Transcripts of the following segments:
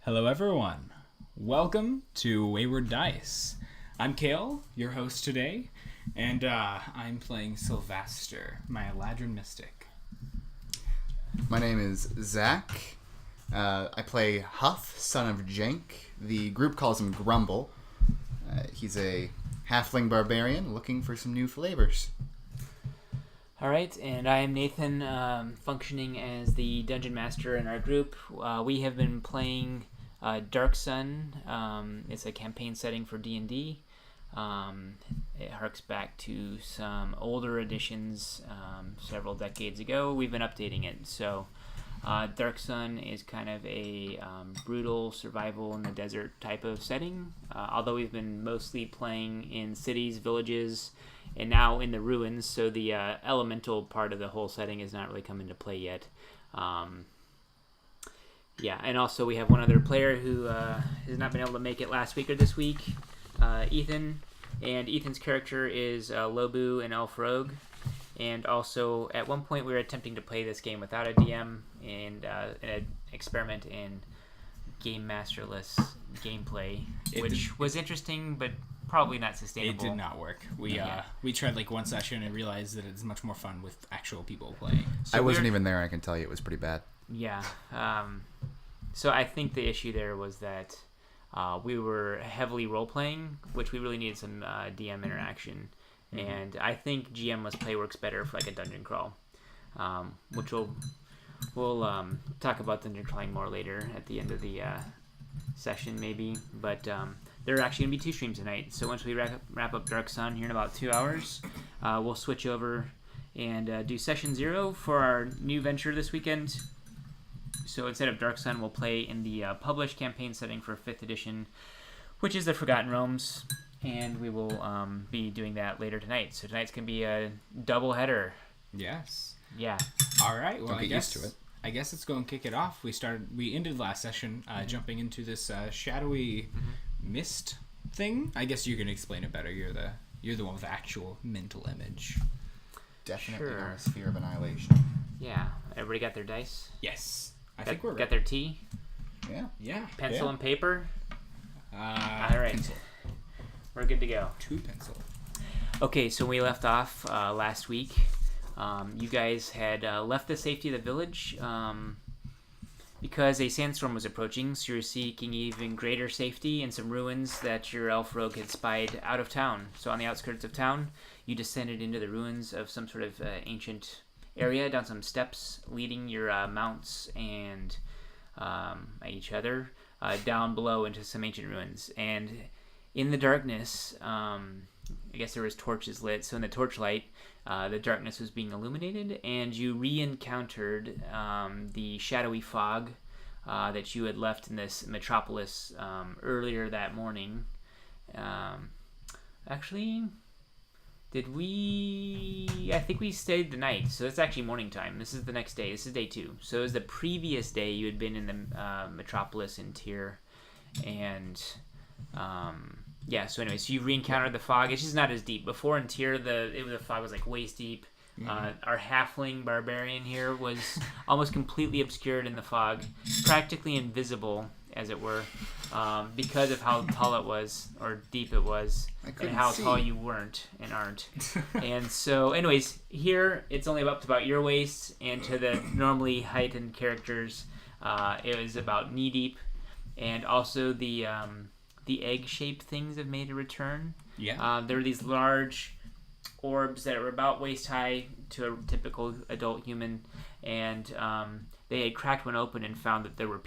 Hello, everyone. Welcome to Wayward Dice. I'm Kale, your host today, and I'm playing Sylvester, my Eladrin Mystic. My name is Zach. I play Huff, son of Jenk. The group calls him Grumble. He's a halfling barbarian looking for some new flavors. Alright, and I am Nathan, functioning as the Dungeon Master in our group. We have been playing Dark Sun. It's a campaign setting for D&D. It harks back to some older editions several decades ago. We've been updating it. So Dark Sun is kind of a brutal survival in the desert type of setting. Although we've been mostly playing in cities, villages, and now in the ruins, so the elemental part of the whole setting has not really come into play yet. And also we have one other player who has not been able to make it last week or this week, Ethan. And Ethan's character is Lobu, an elf rogue. And also, at one point, we were attempting to play this game without a DM and an experiment in game masterless gameplay, which was interesting, but probably not sustainable. It did not work. We tried like one session and realized that it's much more fun with actual people playing. So I wasn't even there. I can tell you it was pretty bad. Yeah. So I think the issue there was that we were heavily role-playing, which we really needed some DM interaction. Mm-hmm. And I think GM-less play works better for like a dungeon crawl, which we'll talk about dungeon crawling more later at the end of the session maybe. But there are actually going to be 2 streams tonight. So once we wrap up Dark Sun here in about 2 hours, we'll switch over and do session 0 for our new venture this weekend. So instead of Dark Sun, we'll play in the published campaign setting for 5th edition, which is the Forgotten Realms. And we will be doing that later tonight. So tonight's going to be a double header. Yes. Yeah. All right. Well, Don't get used to it. I guess let's go and kick it off. We ended last session jumping into this shadowy mist thing. I guess you can explain it better. You're the one with the actual mental image. Definitely Sure. our sphere of annihilation. Yeah. Everybody got their dice? Yes. I think we're got their tea? Yeah. Pencil and paper? All right. Pencil. We're good to go. 2 pencil. Okay, so we left off last week. You guys had left the safety of the village because a sandstorm was approaching, so you're seeking even greater safety in some ruins that your elf rogue had spied out of town. So on the outskirts of town, you descended into the ruins of some sort of ancient area, down some steps, leading your mounts and each other down below into some ancient ruins. And in the darkness, I guess there was torches lit, so in the torchlight, the darkness was being illuminated, and you re-encountered the shadowy fog that you had left in this metropolis earlier that morning. Actually, I think we stayed the night, so it's actually morning time. This is the next day. This is day 2. So it was the previous day you had been in the metropolis in Tyr, and so anyway, so you re-encountered the fog. It's just not as deep. Before in Tyr, the fog was like waist deep. Our halfling barbarian here was almost completely obscured in the fog, practically invisible, as it were, because of how tall it was, or deep it was, and how tall you weren't and aren't. And so, anyways, here it's only up to about your waist, and to the normally heightened characters, it was about knee deep, and also the egg-shaped things have made a return. Yeah. There were these large orbs that were about waist high to a typical adult human, and they had cracked one open and found that there were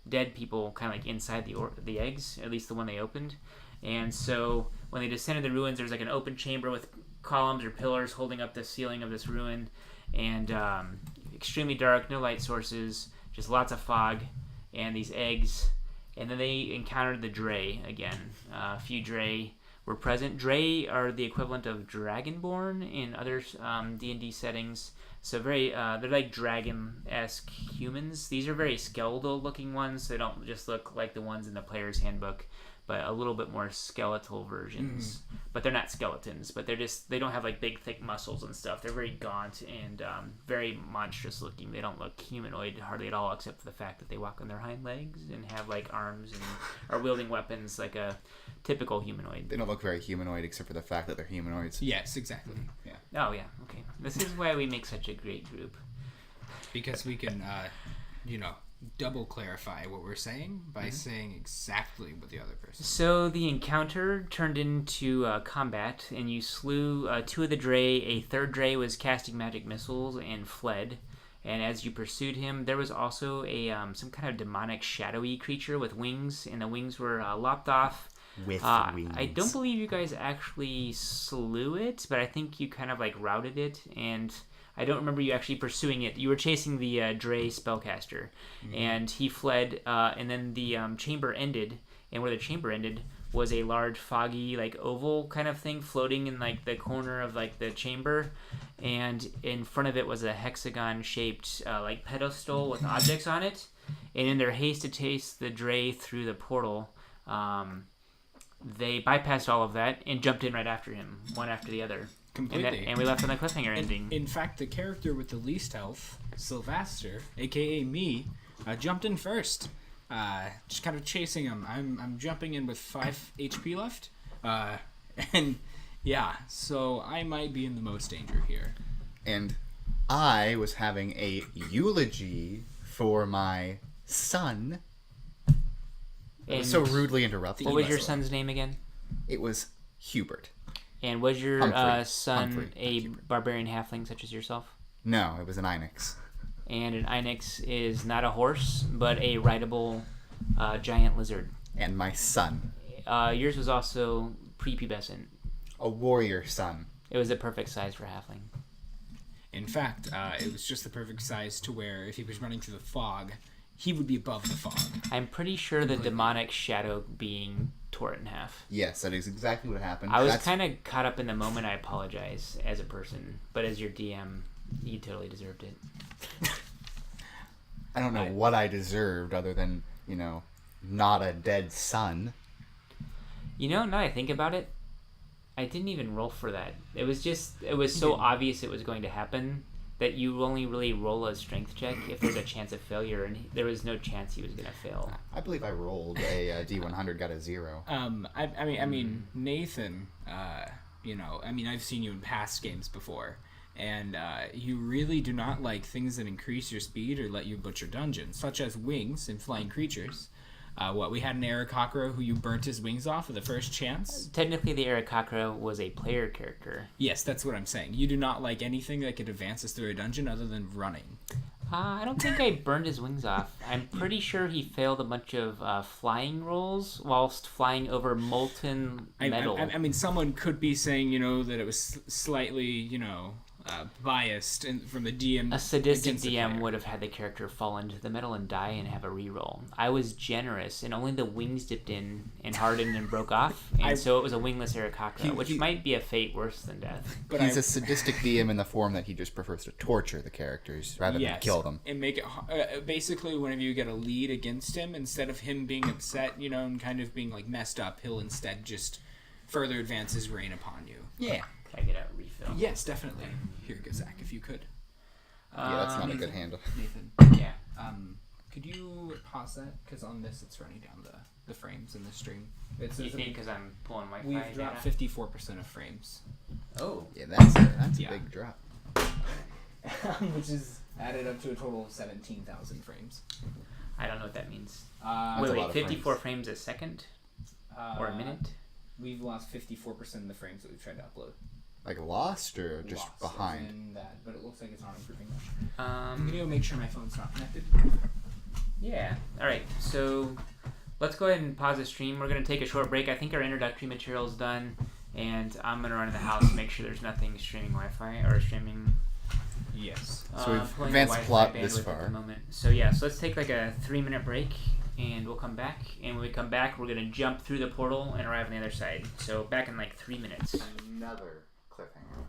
dead people, kind of like inside the eggs, at least the one they opened. And so when they descended the ruins, there was like an open chamber with columns or pillars holding up the ceiling of this ruin, and extremely dark, no light sources, just lots of fog, and these eggs. And then they encountered the Dre again. A few Dre were present. Dre are the equivalent of Dragonborn in other D&D settings. So they're like dragon-esque humans. These are very skeletal-looking ones. They don't just look like the ones in the player's handbook. but a little bit more skeletal versions. But they're not skeletons, but they don't have like big thick muscles and stuff. They're very gaunt and very monstrous looking. They don't look humanoid hardly at all, except for the fact that they walk on their hind legs and have like arms and are wielding weapons like a typical humanoid. They don't look very humanoid except for the fact that they're humanoids. Yes, exactly. Yeah. Oh yeah, okay. This is why we make such a great group. Because we can, double clarify what we're saying by saying exactly what the other person. So the encounter turned into combat, and you slew 2 of the Dray. A third Dray was casting magic missiles and fled. And as you pursued him, there was also a some kind of demonic shadowy creature with wings, and the wings were lopped off. With wings. I don't believe you guys actually slew it, but I think you kind of like routed it, and I don't remember you actually pursuing it. You were chasing the Dray spellcaster, and he fled, and then the chamber ended, and where the chamber ended was a large foggy like oval kind of thing floating in like the corner of like the chamber, and in front of it was a hexagon shaped like pedestal with objects on it, and in their haste to chase the Dray through the portal, they bypassed all of that and jumped in right after him, one after the other. Completely. And we left on the cliffhanger ending. In fact, the character with the least health, Sylvaster, aka me, jumped in first. Just kind of chasing him. I'm jumping in with 5 HP left. And yeah, so I might be in the most danger here. And I was having a eulogy for my son. It was so rudely interrupted. What was your son's name again? It was Hubert. And was your son Humphrey, a barbarian halfling such as yourself? No, it was an Inex. And an Inex is not a horse, but a rideable giant lizard. And my son. Yours was also prepubescent. A warrior son. It was the perfect size for a halfling. In fact, it was just the perfect size to where if he was running through the fog, he would be above the fog. I'm pretty sure the demonic shadow being tore it in half. Yes, that is exactly what happened. I was kind of caught up in the moment. I apologize as a person, but as your DM, you totally deserved it. I don't know what I deserved other than, not a dead son. Now that I think about it, I didn't even roll for that. It was so obvious it was going to happen that you only really roll a strength check if there's a chance of failure, and there was no chance he was going to fail. I believe I rolled a D100, got a 0. I mean, Nathan, I've seen you in past games before, and you really do not like things that increase your speed or let you butcher dungeons, such as wings and flying creatures. We had an Aarakocra who you burnt his wings off at the first chance? Technically, the Aarakocra was a player character. Yes, that's what I'm saying. You do not like anything that could advance us through a dungeon other than running. I don't think I burned his wings off. I'm pretty sure he failed a bunch of flying rolls whilst flying over molten metal. I mean, someone could be saying, that it was slightly, biased from the DM. A sadistic DM would have had the character fall into the metal and die and have a reroll. I was generous, and only the wings dipped in and hardened and broke off, and so it was a wingless Aarakocra, which might be a fate worse than death. But he's a sadistic DM in the form that he just prefers to torture the characters rather than kill them. And make it basically whenever you get a lead against him, instead of him being upset, and kind of being like messed up, he'll instead just further advance his reign upon you. Yeah. Can I get a refill? Yes, definitely. Here you go, Zach, if you could. Yeah, that's not a good handle. Nathan. Yeah. Could you pause that? Because on this, it's running down the frames in the stream. You think because I'm pulling Wi-Fi We've dropped 54% of frames. Oh. Yeah, that's a big drop. Which is added up to a total of 17,000 frames. I don't know what that means. Wait, 54 frames a second? Or a minute? We've lost 54% of the frames that we've tried to upload. Like lost or just Lost, behind? as in that, but it looks like it's not improving much. Um, I'm gonna go make sure my phone's not connected. Yeah. Alright, so let's go ahead and pause the stream. We're going to take a short break. I think our introductory material is done, and I'm going to run to the house and make sure there's nothing streaming Wi-Fi or streaming. Yes. So we've pulling advanced the plot Wi-Fi this bandwidth far. at the moment. So yeah, so let's take like a 3-minute break, and we'll come back. And when we come back, we're going to jump through the portal and arrive on the other side. So back in like 3 minutes. Another cliffhanger.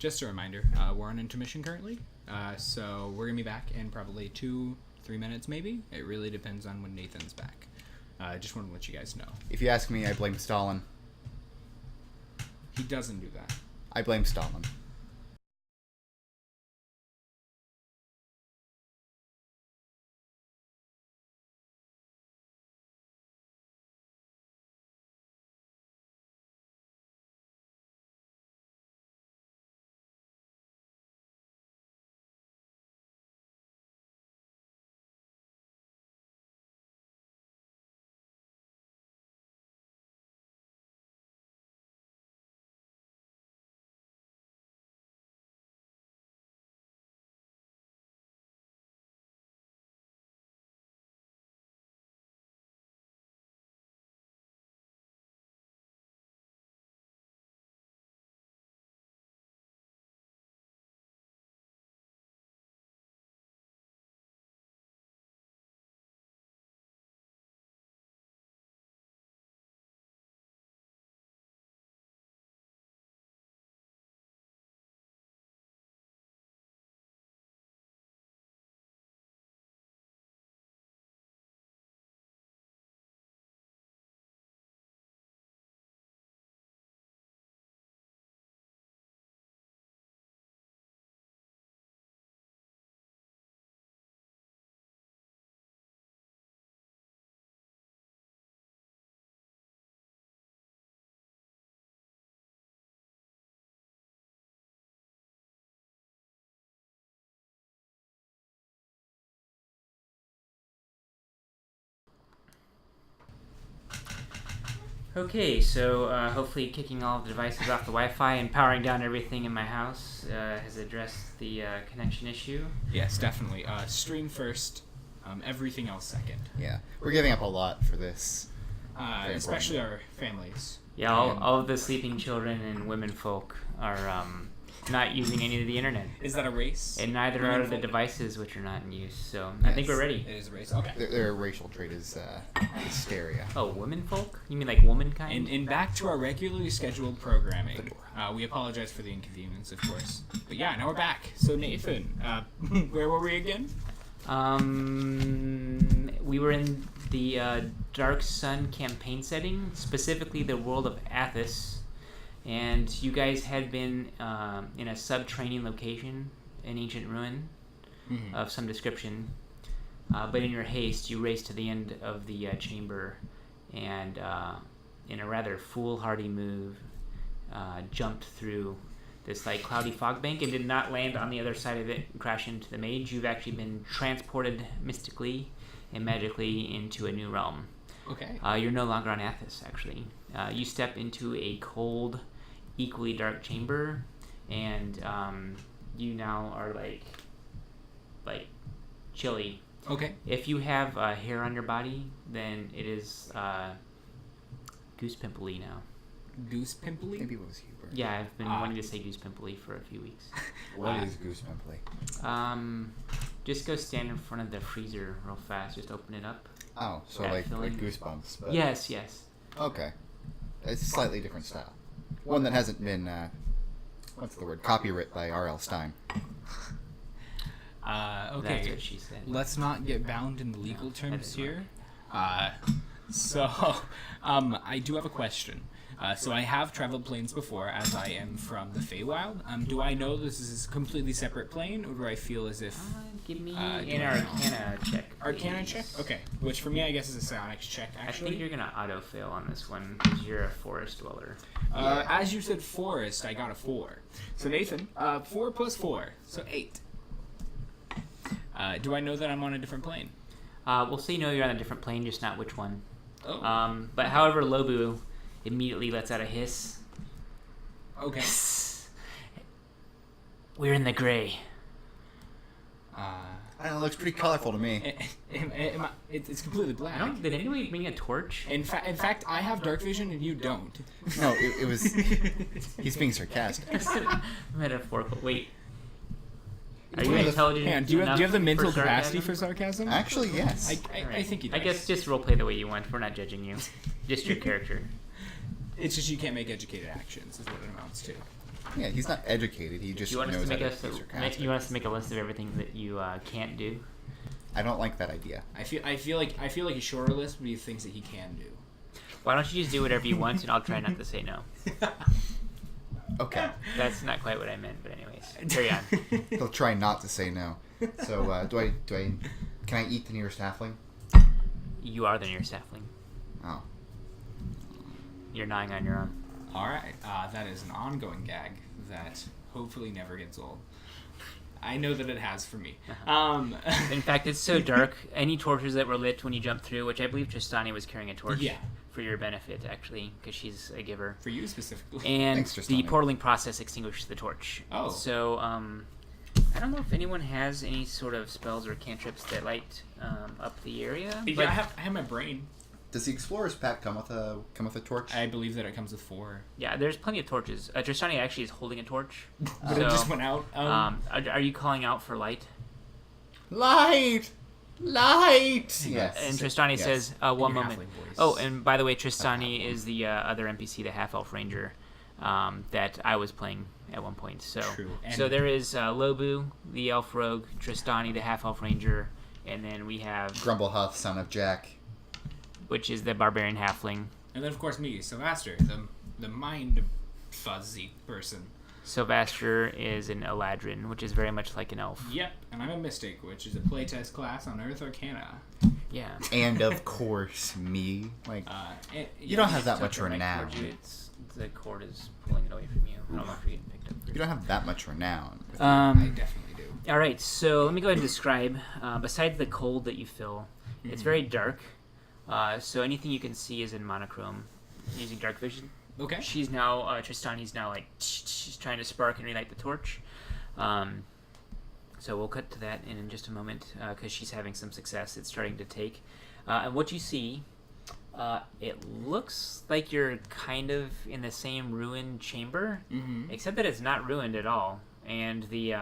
just a reminder, we're on intermission currently, so we're gonna be back in probably 2-3 minutes, maybe. It really depends on when Nathan's back. Just want to let you guys know. If you ask me, I blame Stalin. He doesn't do that. I blame Stalin. Okay, so hopefully kicking all the devices off the Wi-Fi and powering down everything in my house has addressed the connection issue. Yes, definitely. Stream first, everything else second. Yeah, we're giving up a lot for this. Especially our families. Yeah, all of the sleeping children and women folk are not using any of the internet. Is that a race? And neither Women are the folk? devices, which are not in use. So I think we're ready. It is a race. Okay. Their racial trait is hysteria. Oh, women folk? You mean like womankind? And back to our regularly scheduled programming. We apologize for the inconvenience, of course. But yeah, now we're back. So Nathan, where were we again? We were in the Dark Sun campaign setting, specifically the world of Athos. And you guys had been in a sub-training location, an ancient ruin of some description. But in your haste, you raced to the end of the chamber and, in a rather foolhardy move, jumped through this like cloudy fog bank and did not land on the other side of it and crash into the mage. You've actually been transported mystically and magically into a new realm. Okay. You're no longer on Athos, actually. You step into a cold, equally dark chamber, and you now are like chilly. Okay. If you have hair on your body, then it is goose pimply now. Goose pimply? Maybe it was Hubert. Yeah, I've been wanting to say goose pimply for a few weeks. What is goose pimply? Just go stand in front of the freezer real fast. Just open it up. Oh, so That like feeling? Goosebumps. But Yes. Okay. It's a slightly different style. One that hasn't been, what's the word? Copyright by R.L. Stein. That's Okay. what she said. Let's not get bound in the legal terms here. So, I do have a question. So I have traveled planes before, as I am from the Feywild. Do I know this is a completely separate plane, or do I feel as if... Give me do an I- Arcana check. Arcana please. check? Okay. Which for me, I guess, is a psionics check, I actually. think you're gonna auto-fail on this one because you're a forest dweller. As you said forest, I got a 4. So Nathan, 4 plus 4, so 8. Do I know that I'm on a different plane? We'll say no, you're on a different plane, just not which one. Oh. But however, Lobu immediately lets out a hiss. Okay. We're in the gray. I don't know, it looks pretty colorful to me. It's completely black. Did anybody bring a torch? In fact, I have dark vision and you don't. No, it was... He's being sarcastic. Metaphorical. Wait. Are It's you one of the- intelligent? Hang on, do you have the enough mental for capacity sarcasm? for sarcasm? Actually, yes. I think he does. I guess just roleplay the way you want. We're not judging you. Just your character. It's just you can't make educated actions, is what it amounts to. Yeah, he's not educated. He just You want us knows to how make to us be sarcastic. you want us to make a list of everything that you can't do? I don't like that idea. I feel like a shorter list would be things that he can do. Why don't you just do whatever you want, and I'll try not to say no. Okay. That's not quite what I meant, but anyways, carry on. He'll try not to say no. So, can I eat the nearest halfling? You are the nearest halfling. Oh. You're gnawing on your own. All right, that is an ongoing gag that hopefully never gets old. I know that it has for me. In fact, it's so dark. Any torches that were lit when you jumped through, which I believe Tristani was carrying a torch Yeah. for your benefit, actually, because she's a giver. For you specifically. And Thanks, the Tristani. portaling process extinguishes the torch. Oh. So, I don't know if anyone has any sort of spells or cantrips that light up the area. Yeah, but I have my brain. Does the explorer's pack come with a torch? I believe that it comes with 4. yeah, there's plenty of torches. Tristani actually is holding a torch. But it just went out. Are you calling out for light? Light! Yes. And Tristani Yes. says, In one your moment. halfling voice. Oh, and by the way, Tristani is the other NPC, the half-elf ranger, that I was playing at one point. So, True. so there is Lobu, the elf rogue, Tristani, the half-elf ranger, and then we have, Grumble Huff, son of Jack. which is the barbarian halfling. And then of course me, Sylvaster, the mind fuzzy person. Sylvaster is an Eladrin, which is very much like an elf. Yep, and I'm a mystic, which is a playtest class on Earth Arcana. Yeah. And of course, me. You don't have that much Tuck it right renown. towards you. The cord is pulling it away from you. I don't know if you're getting picked up. You don't have that much renown. I definitely do. All right, so let me go ahead and describe. Besides the cold that you feel, it's very dark. So anything you can see is in monochrome, using dark vision. Okay. She's now Tristani's now like she's trying to spark and relight the torch. So we'll cut to that in just a moment because she's having some success. It's starting to take. And what you see, it looks like you're kind of in the same ruined chamber, except that it's not ruined at all. And the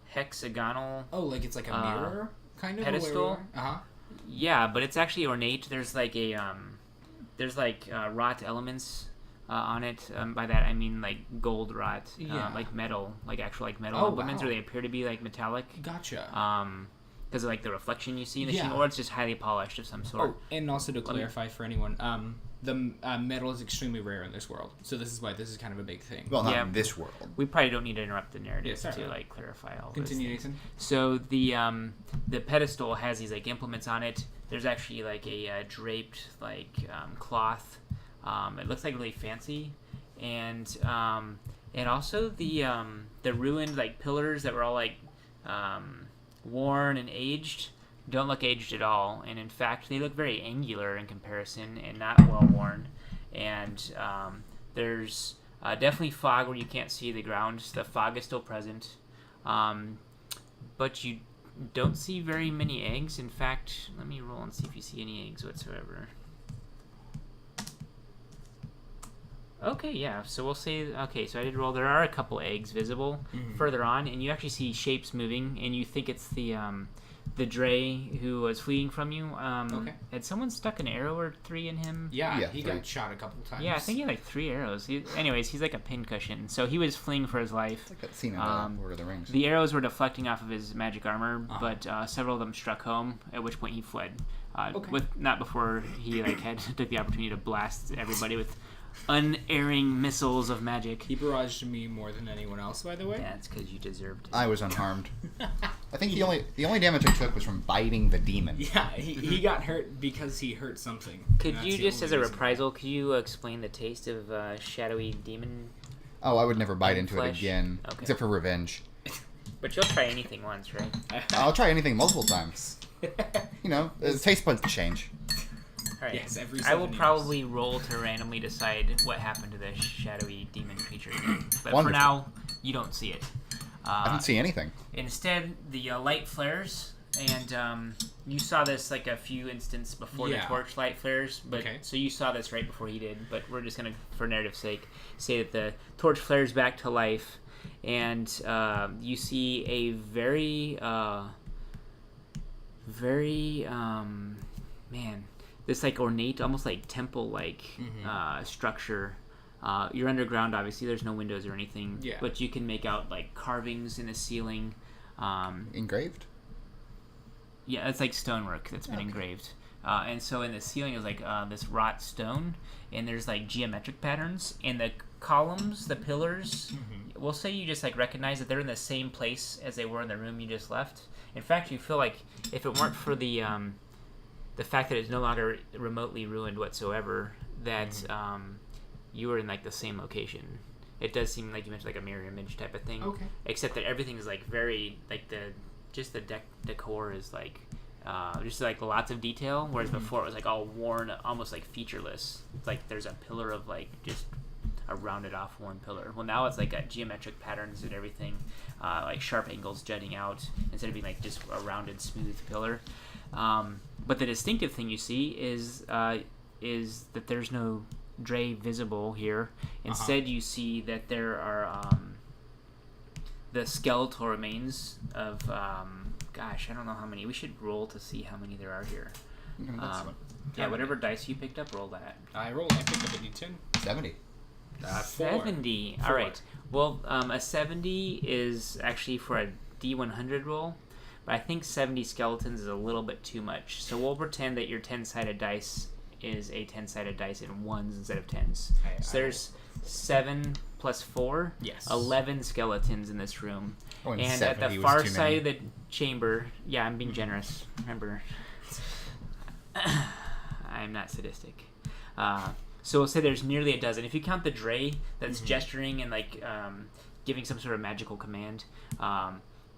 hexagonal Oh, like it's like a mirror kind of pedestal? Uh huh. Yeah, but it's actually ornate. There's like a wrought elements on it. By that I mean like gold wrought, Yeah. like metal, like actual like metal Oh, elements, wow. or they appear to be like metallic. Gotcha. Because of like the reflection you see in the Yeah. sheen, or it's just highly polished of some sort. Oh, and also to clarify for anyone, the metal is extremely rare in this world, so this is why this is kind of a big thing. Well, not Yeah. in this world. We probably don't need to interrupt the narrative Yeah, sorry. to like clarify all. Continue, those things. Nathan. So the pedestal has these like implements on it. There's actually like a draped like cloth. It looks like really fancy, and also the ruined like pillars that were all like worn and aged don't look aged at all, and in fact they look very angular in comparison and not well worn. And there's definitely fog where you can't see the ground. The fog is still present, but you don't see very many eggs. In fact, let me roll and see if you see any eggs whatsoever. Okay, yeah, so we'll say, okay, so I did roll. There are a couple eggs visible further on, and you actually see shapes moving, and you think it's the Dre who was fleeing from you. Okay. Had someone stuck an arrow or 3 in him? Yeah, Yeah, he 3. got shot a couple times. Yeah, I think he had like 3 arrows. Anyways, he's like a pincushion, so he was fleeing for his life. It's like that scene in Lord of the Rings. The arrows were deflecting off of his magic armor, but several of them struck home, at which point he fled. With not before he like had took the opportunity to blast everybody with unerring missiles of magic. He barraged me more than anyone else, by the way. That's because you deserved it. I was unharmed. I think the only damage I took was from biting the demon. Yeah, he got hurt because he hurt something. Could And you that's the just, only as a reason. reprisal, could you explain the taste of shadowy demon? Oh, I would never bite And into flesh? it again, Okay. except for revenge. But you'll try anything once, right? I'll try anything multiple times. You know, the taste buds change. All right. Yes, every I will 7 years. probably roll to randomly decide what happened to the shadowy demon creature. But for Wonderful. now, you don't see it. I didn't see anything. Instead, the light flares, and you saw this like a few instants before the Yeah. torch light flares. But Okay. so you saw this right before he did. But we're just gonna, for narrative's sake, say that the torch flares back to life, and you see a very, man, this like ornate, almost like temple-like structure You're underground, obviously. There's no windows or anything. Yeah. But you can make out like carvings in the ceiling. Engraved? Yeah, it's like stonework that's been engraved. And so in the ceiling is like this wrought stone, and there's like geometric patterns. And the columns, the pillars, we'll say you just like recognize that they're in the same place as they were in the room you just left. In fact, you feel like if it weren't for the fact that it's no longer remotely ruined whatsoever, that you were in like the same location. It does seem like you mentioned like a mirror image type of thing. Okay. Except that everything is like very like the decor is like just like lots of detail, whereas before it was like all worn, almost like featureless. It's like there's a pillar of like just a rounded off worn pillar. Well, now it's like got geometric patterns and everything, like sharp angles jutting out instead of being like just a rounded smooth pillar. But the distinctive thing you see is that there's no Dre visible here. Instead, you see that there are the skeletal remains of gosh, I don't know how many. We should roll to see how many there are here. Yeah, whatever dice you picked up, roll that. I picked up a D10. 70. 70. Four. All right. Well, a 70 is actually for a D100 roll, but I think 70 skeletons is a little bit too much. So we'll pretend that your 10-sided dice is a 10-sided dice in ones instead of tens. So there's 7 plus 4. Yes. 11 skeletons in this room. Oh, And at the far side of the chamber, yeah, I'm being generous. Remember, I'm not sadistic. So we'll say there's nearly a dozen. If you count the Dre that's gesturing and like giving some sort of magical command,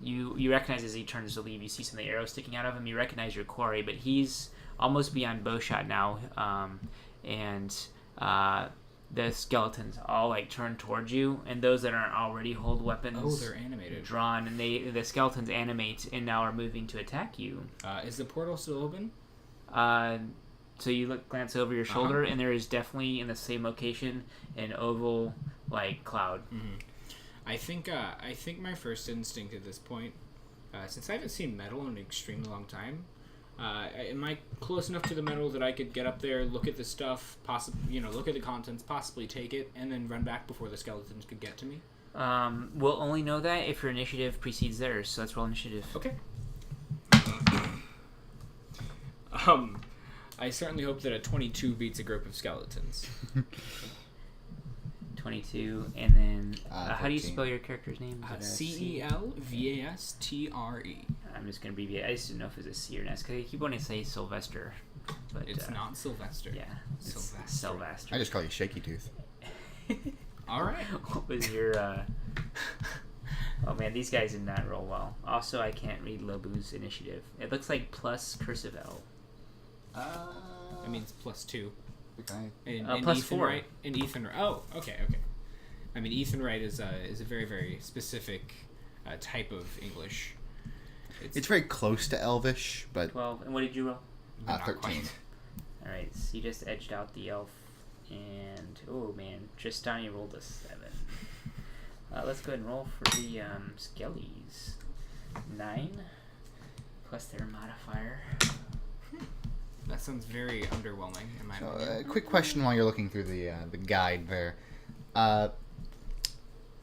you recognize as he turns to leave, you see some of the arrows sticking out of him. You recognize your quarry, but he's almost beyond bowshot now, and the skeletons all like turn towards you, and those that aren't already hold weapons. Oh, they're animated. Drawn, and the skeletons animate and now are moving to attack you. Is the portal still open? So you glance over your shoulder, and there is definitely in the same location an oval like cloud. I think my first instinct at this point, since I haven't seen metal in an extremely long time, am I close enough to the metal that I could get up there, look at the stuff, look at the contents, possibly take it, and then run back before the skeletons could get to me? We'll only know that if your initiative precedes theirs, so let's roll initiative. Okay. I certainly hope that a 22 beats a group of skeletons. 22, and then how do you 13. spell your character's name? CELVASTRE. I'm just gonna abbreviate. I just didn't know if it was a C or an S because I keep wanting to say Sylvester, but It's not Sylvester. Yeah, it's Sylvester. I just call you Shaky Tooth. All right. What was your? Oh man, these guys did not roll well. Also, I can't read Lobu's initiative. It looks like plus cursive L. That means +2. Okay. And plus Ethan 4. Wright, and Ethan. Oh, okay. I mean, Ethan Wright is a very, very specific type of English. It's very close to Elvish, but 12. And what did you roll? not 13. quite. All right, so you just edged out the elf, and oh man, Tristani rolled a 7. Let's go ahead and roll for the skellies. 9 plus their modifier. That sounds very underwhelming in my So, opinion. quick question while you're looking through the guide there.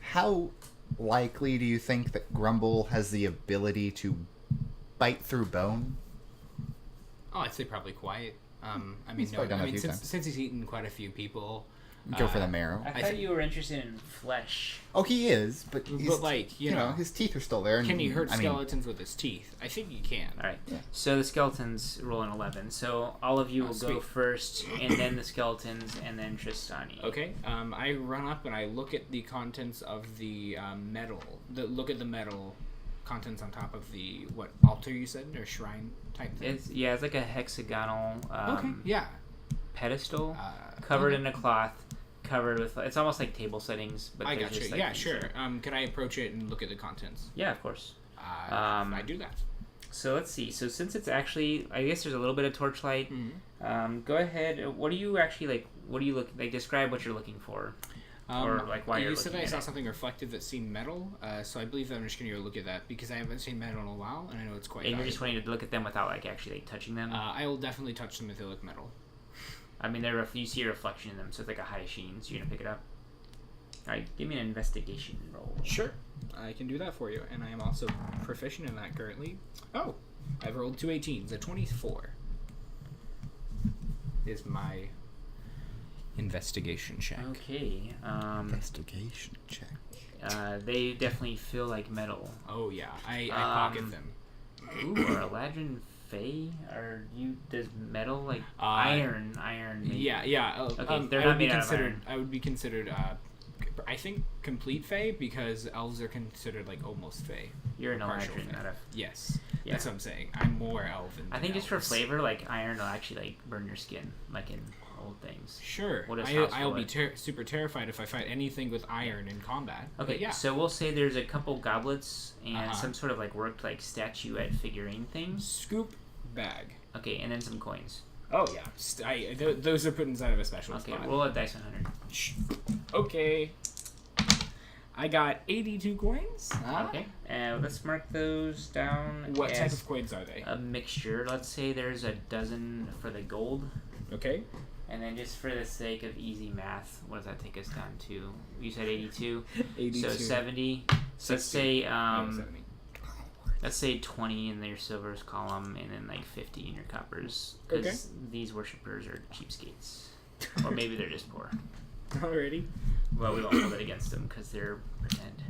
How likely do you think that Grumble has the ability to bite through bone? Oh, I'd say probably quiet. I mean, He's probably done it a few since times. he's eaten quite a few people. Go for the marrow. I thought you were interested in flesh. Oh, he is, but he's, But like, you know, his teeth are still there. And, can he hurt I mean, skeletons with his teeth? I think he can. All right. Yeah. So the skeletons roll an 11. So all of you will go sweet. first, and then the skeletons, and then Tristani. Okay. I run up and I look at the contents of the metal. Look at the metal contents on top of the altar you said, or shrine type thing. It's like a hexagonal Okay. Yeah. pedestal covered in a cloth, covered with. It's almost like table settings, but I there's got you. just, like, Yeah, these sure. there. Can I approach it and look at the contents? Yeah, of course. I do that. So let's see. So since it's actually, I guess there's a little bit of torchlight. Mm-hmm. Go ahead. What do you actually like? What do you look like? Describe what you're looking for, or like why you're you looking said I at saw it. something reflective that seemed metal, so I believe that I'm just going to go look at that because I haven't seen metal in a while, and I know it's quite. And you're just valuable. wanting to look at them without like actually like touching them. I will definitely touch them if they look metal. I mean, you see a reflection in them, so it's like a high sheen. So you're gonna pick it up. All right, give me an investigation roll. Sure, I can do that for you, and I am also proficient in that currently. Oh, I've rolled 2 18s. A 24 is my investigation check. Okay. Investigation check. They definitely feel like metal. Oh yeah, I pocket them. Ooh, are Eladrin Fey? Does metal like iron? Maybe? Yeah. Okay, they're I not would be made out of considered. iron. I would be considered. I think complete Fey because elves are considered like almost Fey. You're an Partial Eladrin, Fey. not a. Yes, Yeah. that's what I'm saying. I'm more elven. I than think just for elves. flavor, like iron will actually like burn your skin, like in old things. Sure. What is house I'll be bullet? super terrified if I fight anything with iron in combat. Okay, But yeah. so we'll say there's a couple goblets and Uh-huh. some sort of like worked like statuette figurine things. Scoop bag. Okay, and then some coins. Oh yeah. Those are put inside of a special Okay, spot. roll a dice 100. Okay. I got 82 coins. Okay, and let's mark those down. What type as of coins are they? a mixture? Let's say there's a dozen for the gold. Okay. And then just for the sake of easy math, what does that take us down to? You said 82. 82. So 70. So let's 60. say 70. let's say 20 in your silvers column and then like 50 in your coppers. Because Okay. these worshippers are cheapskates. Or maybe they're just poor. Alrighty. Well, we won't hold it against them because they're pretend.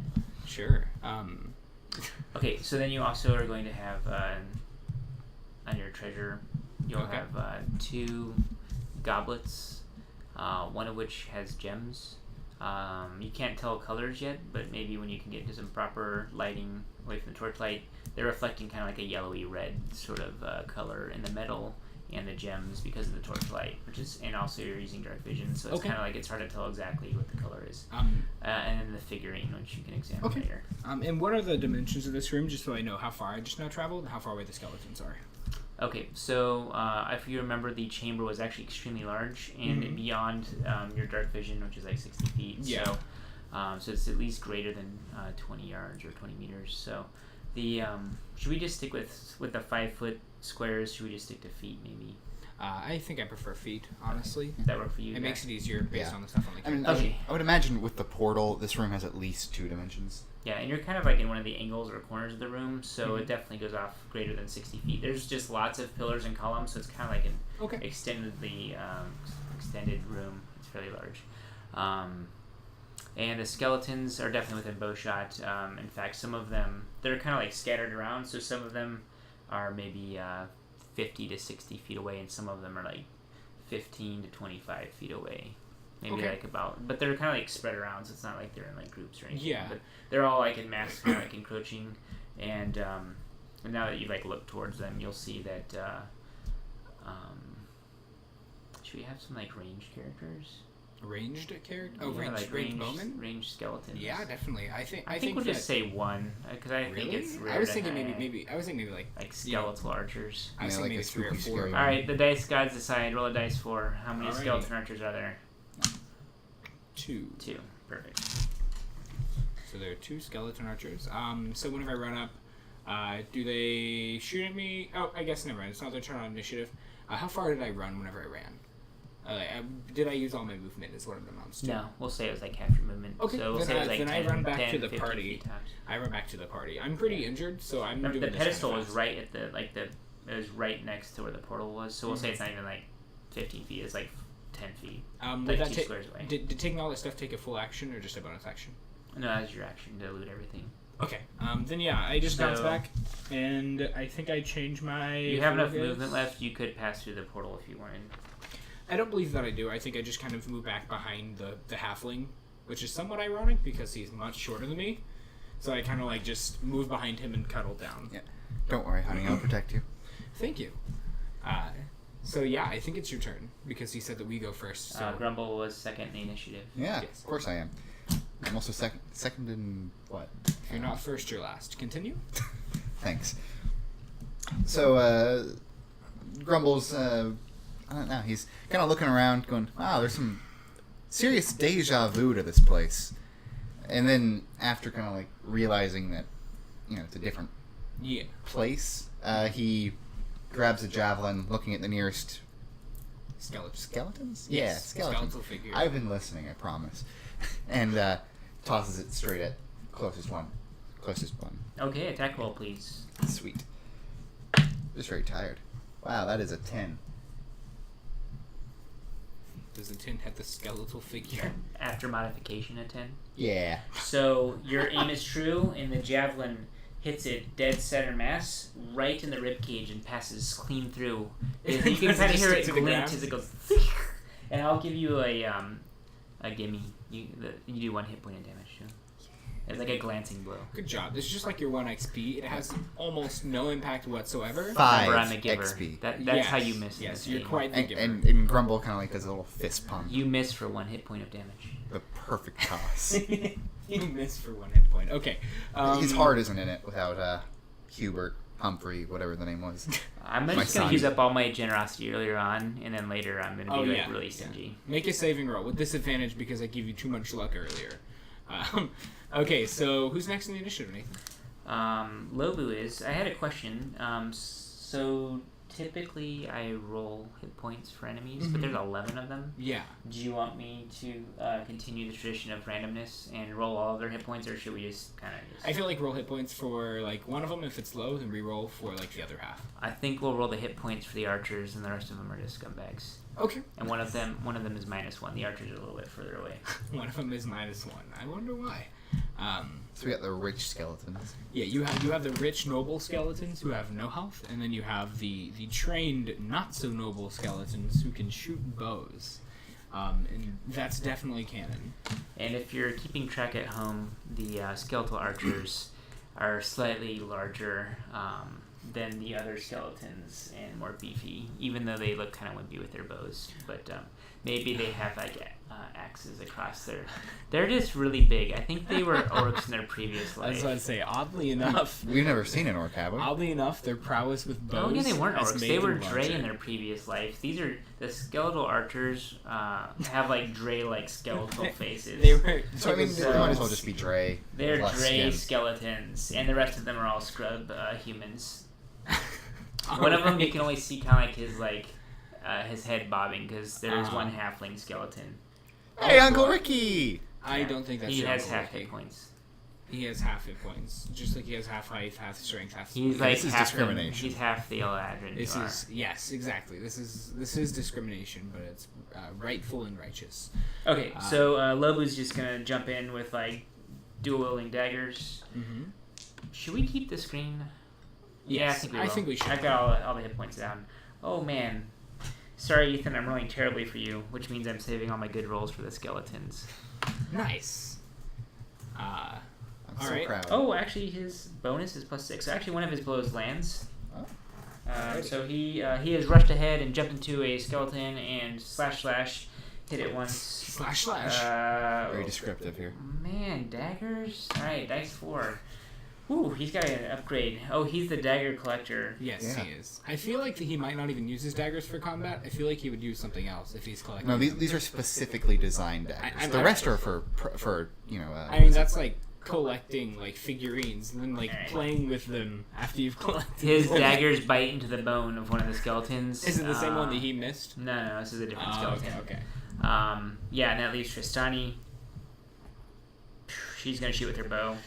Sure. Okay, so then you also are going to have on your treasure, you'll Okay. have 2 goblets, one of which has gems. You can't tell colors yet, but maybe when you can get into some proper lighting away from the torchlight, they're reflecting kind of like a yellowy red sort of color in the metal and the gems because of the torchlight, and also you're using dark vision, so it's Okay. kind of like it's hard to tell exactly what the color is. And then the figurine, which you can examine Okay. later. And what are the dimensions of this room, just so I know how far I just now traveled, and how far away the skeletons are? Okay, so if you remember, the chamber was actually extremely large and Mhm. beyond your dark vision, which is like 60 feet. Yeah. So it's at least greater than 20 yards or 20 meters. So the should we just stick with the 5-foot squares? Should we just stick to feet maybe? I think I prefer feet, honestly. Does that work for you? It Zach? makes it easier based Yeah. on the stuff on the I mean, character. Okay. I would imagine with the portal, this room has at least 2 dimensions. Yeah, and you're kind of like in one of the angles or corners of the room, so Mhm. it definitely goes off greater than 60 feet. There's just lots of pillars and columns, so it's kind of like an Okay. extended room. It's fairly large. And the skeletons are definitely within bow shot. In fact, some of them, they're kind of like scattered around, so some of them are maybe 50 to 60 feet away, and some of them are like 15 to 25 feet away. Maybe Okay. like but they're kind of like spread around, so it's not like they're in like groups or anything. Yeah. But they're all like in mass, kind of like encroaching, and now that you like look towards them, you'll see that. Should we have some like ranged characters? Ranged character? Oh, Yeah, ranged bowman? ranged skeletons. Yeah, definitely. I think we'll that, just say one because I think really? it's rare I was to thinking have, maybe like like you know, skeletal archers. I was Yeah, thinking like maybe a 3 or spooky, 4. scary All right, the dice gods decide. Roll a dice for how many Alrighty. skeleton archers are there? 2. 2. Perfect. So there are 2 skeleton archers. So whenever I run up, do they shoot at me? Oh, I guess never mind. It's not their turn on initiative. How far did I run whenever I ran? Did I use all my movement? Is what it amounts to. No, we'll say it was like half your movement. Okay, so we'll then say it was I- like then I 10, run back 10, to the 15 party. feet tops. I run back to the party. I'm pretty injured, so I'm Remember, doing the this pedestal kinda was fast. right at it was right next to where the portal was. So we'll say it's not even like 15 feet. It's like 10 feet. Would Like that 2 take? squares away. Did taking all that stuff take a full action or just a bonus action? No, that's your action to loot everything. Okay. Then yeah, I just bounce So- back, and I think I change my. You have enough focus. movement left. You could pass through the portal if you wanted. I don't believe that I do. I think I just kind of move back behind the halfling, which is somewhat ironic because he's much shorter than me. So I kind of like just move behind him and cuddle down. Yeah. Don't worry, honey. I'll protect you. Thank you. So yeah, I think it's your turn because he said that we go first. So Grumble was second in the initiative. Yeah, Yes. of course I am. I'm also second in what? if you're not first, you're last. Continue. Thanks. So, Grumbles, I don't know, he's kind of looking around going, wow, there's some serious deja vu to this place. And then, after kind of like realizing that, it's a different Yeah. place, he grabs a javelin, looking at the nearest Skeletons? Yes, Yeah, skeletons. skeletal figure. I've been listening, I promise. And tosses it straight at closest one. Okay, attack roll, please. Sweet. Just very tired. Wow, that is a 10. Does the 10 hit the skeletal figure? After modification, a 10. Yeah. So your aim is true, and the javelin hits it dead center mass, right in the rib cage, and passes clean through. You can Does it kind of just hear stick it to the glint ground? as it goes. And I'll give you a gimme. You do 1 hit point of damage too. It's like a glancing blow. Good job. This is just like your 1 XP. It has almost no impact whatsoever. 5 Remember, I'm a giver. XP. That's how you miss. in Yes, this you're game. quite the And, giver. and Grumble kind of like does a little fist pump. You miss for 1 hit point of damage. The perfect toss. You missed for 1 hit point. Okay. His heart isn't in it without Hubert, Humphrey, whatever the name was. I'm My just gonna son. use up all my generosity earlier on, and then later I'm gonna be Oh, like yeah. really stingy. Make a saving roll with disadvantage because I gave you too much luck earlier. Okay, so who's next in the initiative, Nathan? Lobu is. I had a question. So typically I roll hit points for enemies, but there's 11 of them. Yeah. Do you want me to continue the tradition of randomness and roll all of their hit points, or should we just kind of just... I feel like roll hit points for like one of them if it's low, then re-roll for like the other half. I think we'll roll the hit points for the archers, and the rest of them are just scumbags. Okay. And one of them is -1. The archers are a little bit further away. One of them is -1. I wonder why. So we got the rich skeletons. Yeah, you have the rich noble skeletons who have no health, and then you have the trained not so noble skeletons who can shoot bows. And that's definitely canon. And if you're keeping track at home, the skeletal archers are slightly larger than the other skeletons and more beefy, even though they look kind of wimpy with their bows. But maybe they have like axes across their... They're just really big. I think they were orcs in their previous I was life. about to say, oddly enough, We've never seen an orc, have we? their prowess with bows. Oh yeah, they weren't has orcs. made They were them Dre larger. in their previous life. These are the skeletal archers. Have like Dre-like skeletal faces. They were. So I mean, So- they might as well just be Dre. They're with less Dre skin. skeletons, and the rest of them are all scrub humans. One of them you can only see kind of like his head bobbing because there's one halfling skeleton. Hey, Uncle Ricky! I don't think that's He your has Uncle half Ricky. hit points. He has half hit points, just like he has half height, half strength, half. He's Yeah, like this is half discrimination. He's half the Eladrin. This you are. is yes, exactly. This is discrimination, but it's rightful and righteous. Okay, so Lobu's just gonna jump in with like dual wielding daggers. Mm-hmm. Should we keep the screen? Yeah, I Yes, think we I will. think we should. I've got all the hit points down. Oh man. Sorry, Ethan, I'm rolling terribly for you, which means I'm saving all my good rolls for the skeletons. Nice. I'm All so right. proud. Oh, actually, his bonus is +6. So actually, one of his blows lands. Oh. So he has rushed ahead and jumped into a skeleton and slash hit it once. Slash. Very descriptive here. Man, daggers. All right, dice 4. Ooh, he's got an upgrade. Oh, he's the dagger collector. Yes, Yeah. he is. I feel like he might not even use his daggers for combat. I feel like he would use something else if he's collecting. No, them. these are specifically designed daggers. I'm- The rest are for I mean, that's like collecting like figurines and then like Alright. playing with them after you've collected. His them. daggers bite into the bone of one of the skeletons. Is it the same one that he missed? No, this is a different Oh, skeleton. okay. Yeah, and that leaves Tristani. She's gonna shoot with her bow,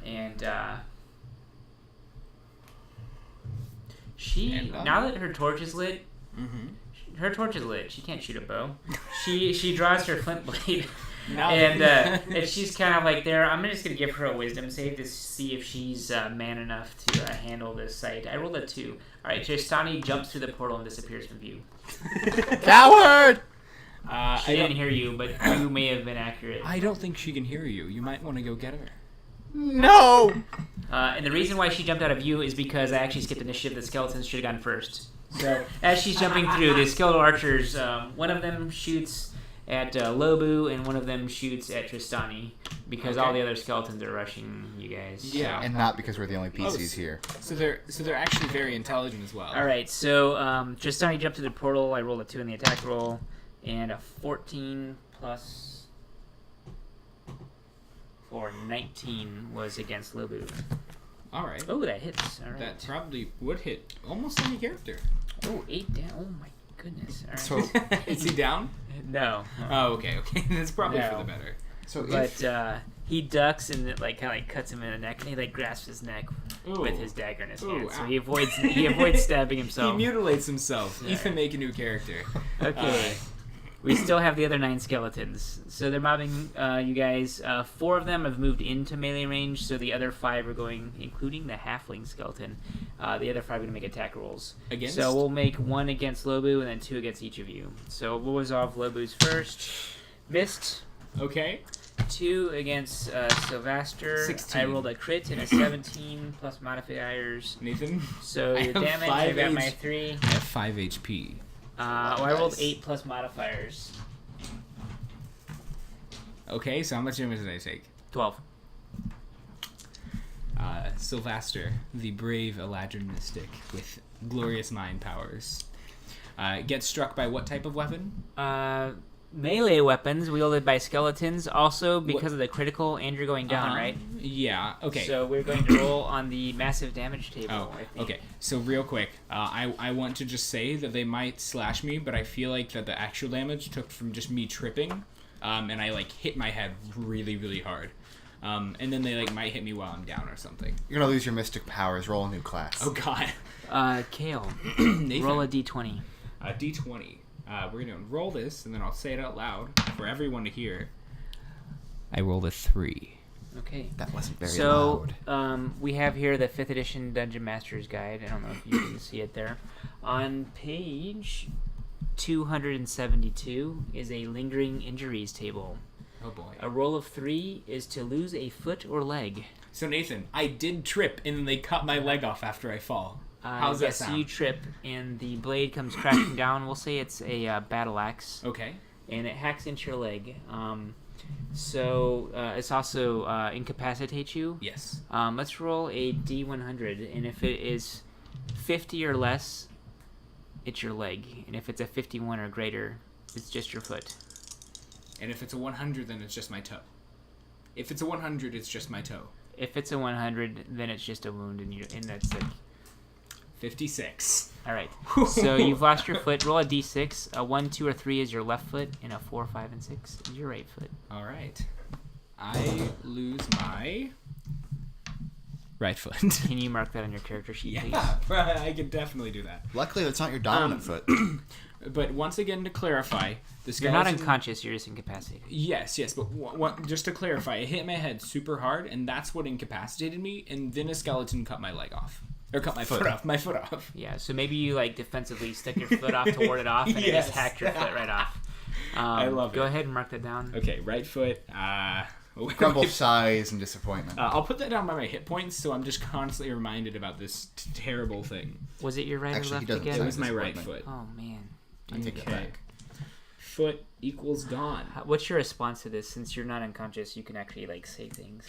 and now that her torch is lit, Mm-hmm. her torch is lit. She can't shoot a bow. She draws her flint blade, Now and she's kind of like there. I'm just gonna give her a wisdom save to see if she's man enough to handle this sight. I rolled a 2. All right, Tristani jumps through the portal and disappears from view. Coward! She I didn't don't. hear you, but you may have been accurate. I don't think she can hear you. You might want to go get her. No! And the reason why she jumped out of view is because I actually skipped initiative. The skeletons should have gone first. So as she's jumping through, the skeletal archers, one of them shoots at Lobu and one of them shoots at Tristani because all Okay. the other skeletons are rushing you guys. Yeah. And not because we're the only PCs here. So they're actually very intelligent as well. All right, so Tristani jumped through the portal. I rolled a 2 in the attack roll and a 14 plus 4, 19 was against Lobu. All right. Oh, that hits. All right. That probably would hit almost any character. Oh, 8 down. Oh my goodness. All right. So, Is he down? No. Oh, okay. That's probably for No. the better. so But if he ducks and it kind of cuts him in the neck, and he grasps his neck Ooh. with his dagger in his Ooh, hand. So ow. he avoids stabbing He himself. mutilates himself. Ethan, make a new character. Okay. We still have the other 9 skeletons. So they're mobbing you guys. 4 of them have moved into melee range, so the other 5 are going, including the halfling skeleton. The other 5 are going to make attack rolls. Against? So we'll make 1 against Lobu and then 2 against each of you. So we'll resolve Lobu's first. Missed. Okay. 2 against Sylvaster. 16. I rolled a crit and a 17 plus modifiers. Nathan? So I your have damage, I 5 got my H- 3. I have 5 HP. I rolled Nice. 8 plus modifiers. Okay, so how much damage did I take? 12. Sylvaster, the brave Eladrin mystic with glorious mind powers, gets struck by what type of weapon? Melee weapons wielded by skeletons. Also, because of the critical and you're going down, right? Yeah, okay. So we're going to roll on the massive damage table. Oh, I think. okay. So real quick, I want to just say that they might slash me, but I feel like that the actual damage took from just me tripping, and I hit my head really, really hard. And then they might hit me while I'm down or something. you're gonna lose your mystic powers, roll a new class. Oh God. Kale, Nathan, roll a d20. D20. We're gonna roll this, and then I'll say it out loud for everyone to hear. I rolled a 3. Okay. That wasn't very So, loud. we have here the 5th edition Dungeon Master's Guide. I don't know if you can see it there. On page 272 is a lingering injuries table. Oh boy. A roll of 3 is to lose a foot or leg. So Nathan, I did trip, and then they cut my leg off after I fall. How's that yes, sound? you trip, and the blade comes crashing down. We'll say it's a battle axe, Okay. and it hacks into your leg. So it's also incapacitates you. Yes. Let's roll a d100, and if it is 50 or less, it's your leg, and if it's a 51 or greater, it's just your foot. And if it's a 100, then it's just my toe. If it's a 100, it's just my toe. If it's a 100, then it's just a wound, and that's it. 56. All right. So you've lost your foot. Roll a d6. A 1, 2, or 3 is your left foot, and a 4, 5, and 6 is your right foot. All right. I lose my right foot. Can you mark that on your character sheet, please? Yeah, I can definitely do that. Luckily, it's not your dominant foot. But once again, to clarify, the You're not skeleton... unconscious. You're just incapacitated. Yes, but just to clarify, it hit my head super hard, and that's what incapacitated me, and then a skeleton cut my leg off. Or cut my foot off. My foot off. Yeah. So maybe you defensively stuck your foot off to ward it off, and it Yes. just hacked your foot right off. I love Go it. ahead and mark that down. Okay, right foot. Grumble sighs and disappointment. I'll put that down by my hit points, so I'm just constantly reminded about this terrible thing. Was it your right Actually, or he left doesn't It again? was my right Disappointment. foot. Oh man. I take it Okay. back. Foot equals gone. What's your response to this? Since you're not unconscious, you can actually say things.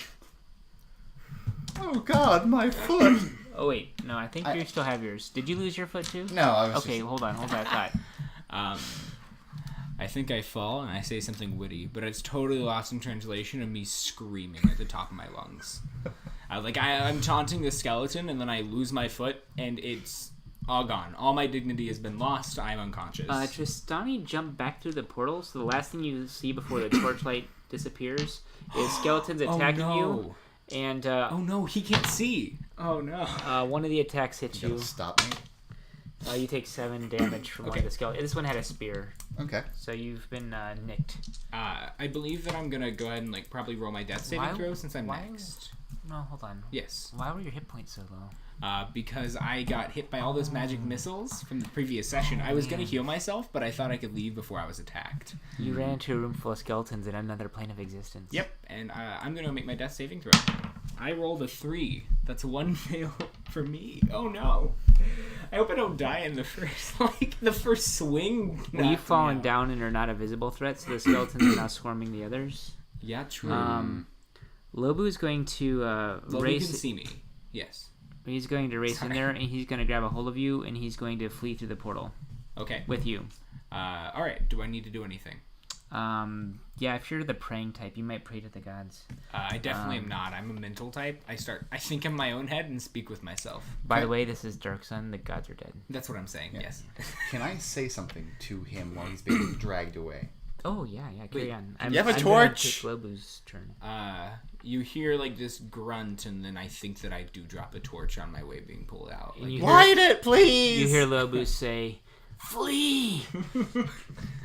Oh God, my foot! Oh wait, no, I think you still have yours. Did you lose your foot too? No, I was Okay, just... hold that thought. I think I fall and I say something witty, but it's totally lost in translation of me screaming at the top of my lungs. I'm taunting the skeleton, and then I lose my foot, and it's all gone. All my dignity has been lost. I'm unconscious. Tristani jumped back through the portal, so the last thing you see before the torchlight disappears is skeletons attacking you. And Oh no, he can't see. Oh no. one of the attacks hits You you. gotta stop me. You take 7 damage from one of the skeletons. This one had a spear, Okay. so you've been nicked. I believe that I'm gonna go ahead and probably roll my death saving Why- throw since I'm why- next. No, hold on. Yes. Why were your hit points so low? Because I got hit by all those magic missiles from the previous session. I was gonna heal myself, but I thought I could leave before I was attacked. You ran into a room full of skeletons in another plane of existence. Yep, and I'm gonna make my death saving throw. I rolled a 3. That's 1 fail for me. Oh no! I hope I don't die in the first swing. Well, you've fallen down and are not a visible threat, so the skeletons are now swarming the others. Yeah, true. Lobu is going to Well, you race. can see me. Yes. He's going to race in Sorry. there, and he's going to grab a hold of you, and he's going to flee through the portal Okay. with you. All right. Do I need to do anything? Yeah, if you're the praying type, you might pray to the gods. I definitely am not. I'm a mental type. I think in my own head and speak with myself. By the way, this is Dark Sun. The gods are dead. That's what I'm saying. Yeah. Yes. Can I say something to him while he's being dragged away? Oh yeah, carry on. you have a I'm torch? gonna take Lobu's turn. You hear like this grunt, and then I think that I do drop a torch on my way being pulled out. And Like, you Light it, please! You hear Lobu say, "Flee!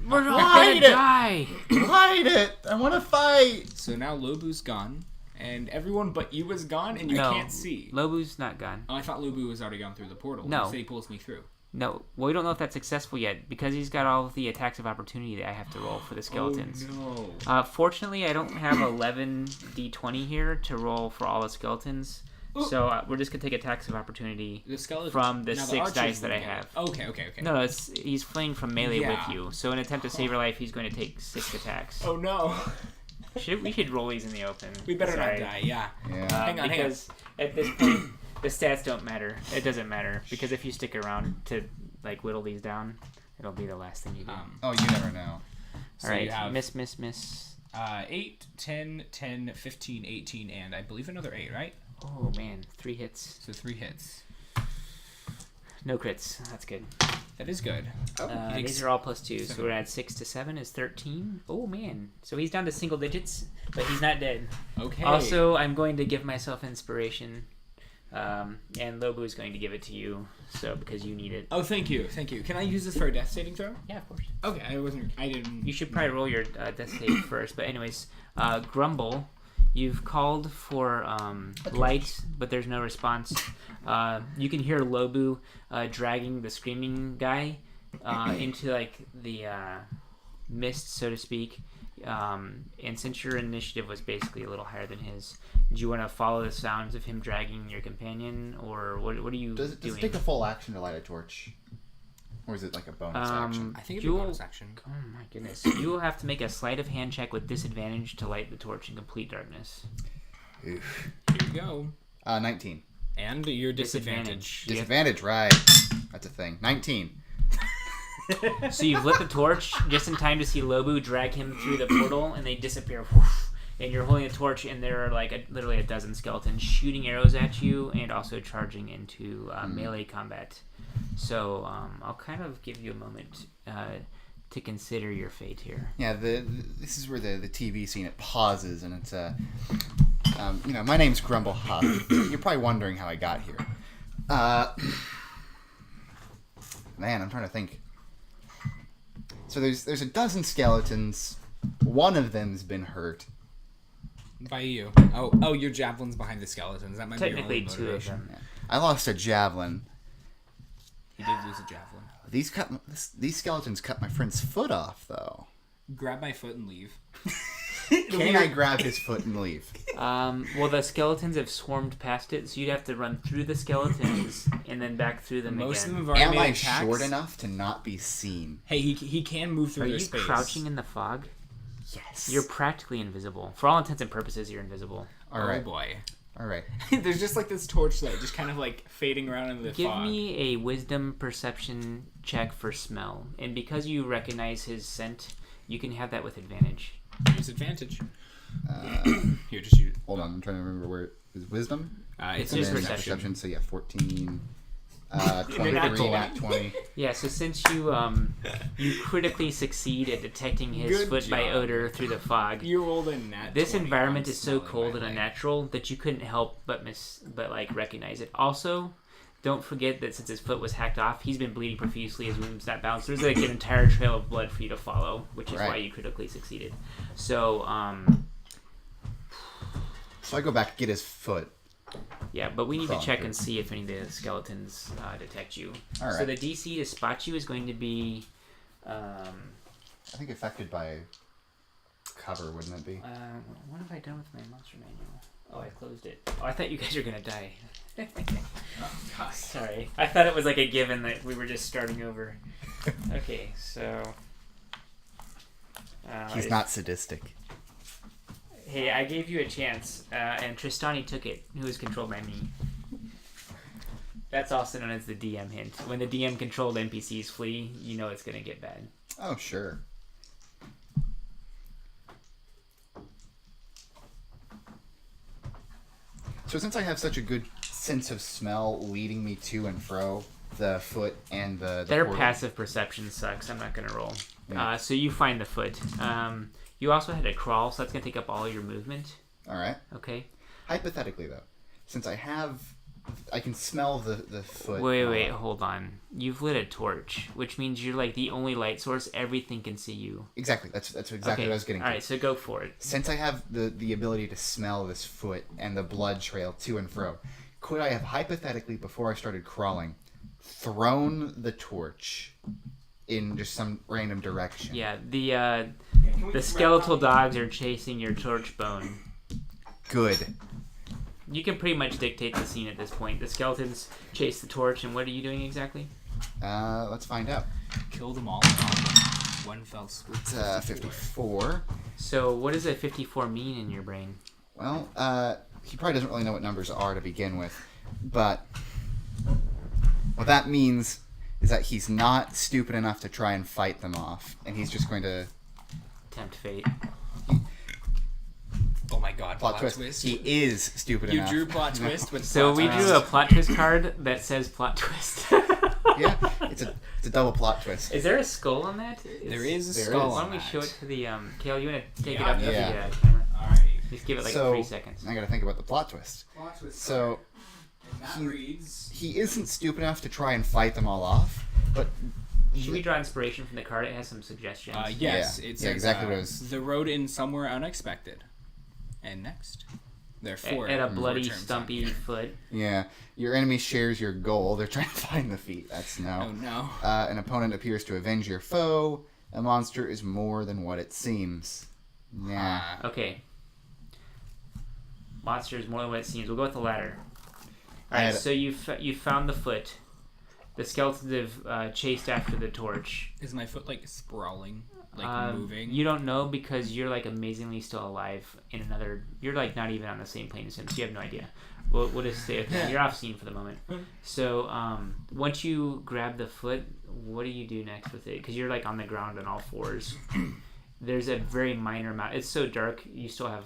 We're all Light gonna it! die." Light it! I want to fight! so now Lobu's gone, and everyone but you is gone, and you No, can't see. Lobu's not gone. Oh, I thought Lobu was already gone through the portal. No. You say he pulls me through. No, well, we don't know if that's successful yet because he's got all of the attacks of opportunity that I have to roll for the skeletons. Oh no. Fortunately, I don't have 11 d20 here to roll for all the skeletons, so we're just gonna take attacks of opportunity The skeleton from the now 6 archers dice that will I get have. it. Okay. No, he's fleeing from melee Yeah. with you, so in an attempt to save your life, he's going to take 6 attacks. Oh no. We should roll these in the open. We better Sorry. not die. Yeah. Yeah. Hang on. Because at this point, the stats don't matter. It doesn't matter because if you stick around to like whittle these down, it'll be the last thing you do. Oh, you never know. So All right, you have miss. 8, 10, 10, 15, 18, and I believe another 8, right? Oh man, 3 hits, So 3 hits. no crits. That's good. That is good. These are all +2, so we're at 6 to 7 is 13. Oh man, so he's down to single digits, but he's not dead. Okay. Also, I'm going to give myself inspiration, and Lobu is going to give it to you, so because you need it. Oh, thank you. Can I use this for a death saving throw? Yeah, of course. Okay, I didn't. You should probably roll your death save first, but anyways, Grumble, you've called for light, but there's no response. You can hear Lobu dragging the screaming guy into like the mist, so to speak. And since your initiative was basically a little higher than his, do you want to follow the sounds of him dragging your companion, or what are you Does it doing? take a full action to light a torch? Or is it like a bonus action? I think it's a You'll- bonus action. Oh my goodness. You will have to make a sleight of hand check with disadvantage to light the torch in complete darkness. Oof. Here you go. 19. And your disadvantage. You have- Disadvantage, right. That's a thing. 19. So you've lit the torch just in time to see Lobu drag him through the portal, and they disappear. Whoosh. And you're holding a torch, and there are like literally a dozen skeletons shooting arrows at you, and also charging into melee combat. So I'll kind of give you a moment to consider your fate here. Yeah, this is where the TV scene, it pauses, and it's my name's Grumble Huff. You're probably wondering how I got here. Man, I'm trying to think. So there's a dozen skeletons. One of them's been hurt. By you. Oh, your javelin's behind the skeletons. That might Technically, be your only 2 of motivation. them. I lost a javelin. You did lose a javelin. These skeletons cut my friend's foot off, though. Grab my foot and leave. Can I grab his foot and leave? Well, the skeletons have swarmed past it, so you'd have to run through the skeletons and then back through them Most of again. them have already Am made I attacks. short enough to not be seen? Hey, he can move through Are their you space. crouching in the fog? Yes. You're practically invisible. For all intents and purposes, you're invisible. All Oh right. boy. All right. There's just like this torchlight, just kind of like fading around in the Give fog. me a wisdom perception check for smell. And because you recognize his scent, you can have that with advantage. Use advantage. Here, just shoot. Hold on. I'm trying to remember where it is. Wisdom? It's just And then perception. So yeah, 14. You're 23, not not 20. Yeah, so since you critically succeed at detecting his Good foot by job. odor through the fog, You rolled a nat. this 20 environment on is so smelling cold my and leg. unnatural that you couldn't help but recognize it. Also, don't forget that since his foot was hacked off, he's been bleeding profusely. His wound's not bounced. There's like an entire trail of blood for you to follow, which is why Right. you critically succeeded. So, So I go back and get his foot. yeah, but we need to Crawl check through. and see if any of the skeletons detect you. All So right. the DC to spot you is going to be, I think affected by cover, wouldn't it be? what have I done with my monster manual? Oh, I closed it. Oh, I thought you guys were gonna die. Sorry, I thought it was like a given that we were just starting over. Okay, so He's not sadistic. Hey, I gave you a chance, and Tristani took it, who is controlled by me. That's also known as the DM hint. When the DM controlled NPCs flee, you know it's gonna get bad. Oh, sure. So since I have such a good sense of smell leading me to and fro the foot and the Their portal- passive perception sucks. I'm not gonna roll. Yeah. So you find the foot. You also had to crawl, so that's gonna take up all your movement. All right. Okay. Hypothetically, though, since I can smell the foot. Wait, hold on. You've lit a torch, which means you're like the only light source. Everything can see you. Exactly. That's exactly Okay. what I was getting. All to. right, so go for it. Since I have the ability to smell this foot and the blood trail to and fro, could I have hypothetically, before I started crawling, thrown the torch in just some random direction? Yeah, the skeletal dogs are chasing your torch bone. Good. You can pretty much dictate the scene at this point. The skeletons chase the torch, and what are you doing exactly? Let's find out. Kill them all. One fell swoop. It's 54. So, what does a 54 mean in your brain? Well, he probably doesn't really know what numbers are to begin with, but what that means is that he's not stupid enough to try and fight them off, and he's just going to Tempt fate. Oh my god, plot twist. He is stupid You enough. drew plot twist with So plot we twist. drew a plot twist card that says plot twist. Yeah, it's a double plot twist. Is there a skull on that? There is a There skull is. Why on don't we that. show it to the Kale? You want to take Yeah, it up to yeah. the camera? Alright. Just give it like So, 3 seconds. I gotta think about the plot twist. Plot twist. So And that reads... he isn't stupid enough to try and fight them all off, but Should we draw inspiration from the card? It has some suggestions. Yes, Yeah. it Yeah, says exactly what it was. the road in somewhere unexpected. And next. Therefore, At a bloody, returns on stumpy here. foot. yeah, your enemy shares your goal. They're trying to find the feet. That's no. Oh no. An opponent appears to avenge your foe. A monster is more than what it seems. Nah. Okay. Monster is more than what it seems. We'll go with the latter. I Alright, had- so you found the foot. The skeletons have chased after the torch. Is my foot like sprawling? Like moving? You don't know because you're like amazingly still alive in another. You're like not even on the same plane as him, so you have no idea. We'll just stay with that. You're off scene for the moment. So once you grab the foot, what do you do next with it? Because you're like on the ground on all fours. There's a very minor amount. It's so dark, you still have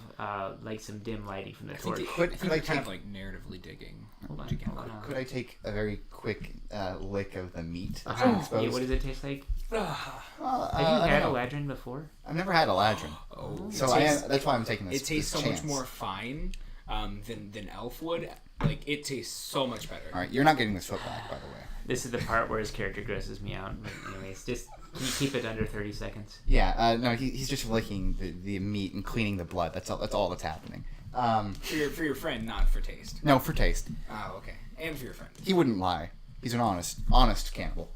like some dim lighting from the torch. Could I I kind take of like narratively digging. Hold on, Digging hold on. could I take a very quick lick of the meat that's Yeah, exposed? what does it taste like? Well, Have I you don't had know. Eladrin before? I've never had Eladrin, Oh, so it tastes, that's why I'm taking this. it tastes this so much chance. more fine than elf would. Like it tastes so much better. All right, you're not getting this foot back, by the way. This is the part where his character grosses me out. But anyways, just can you keep it under 30 seconds? Yeah, no, he's just licking the meat and cleaning the blood. That's all that's happening. For your friend, not for taste. No, for taste. Oh, okay. And for your friend. He wouldn't lie. He's an honest cannibal.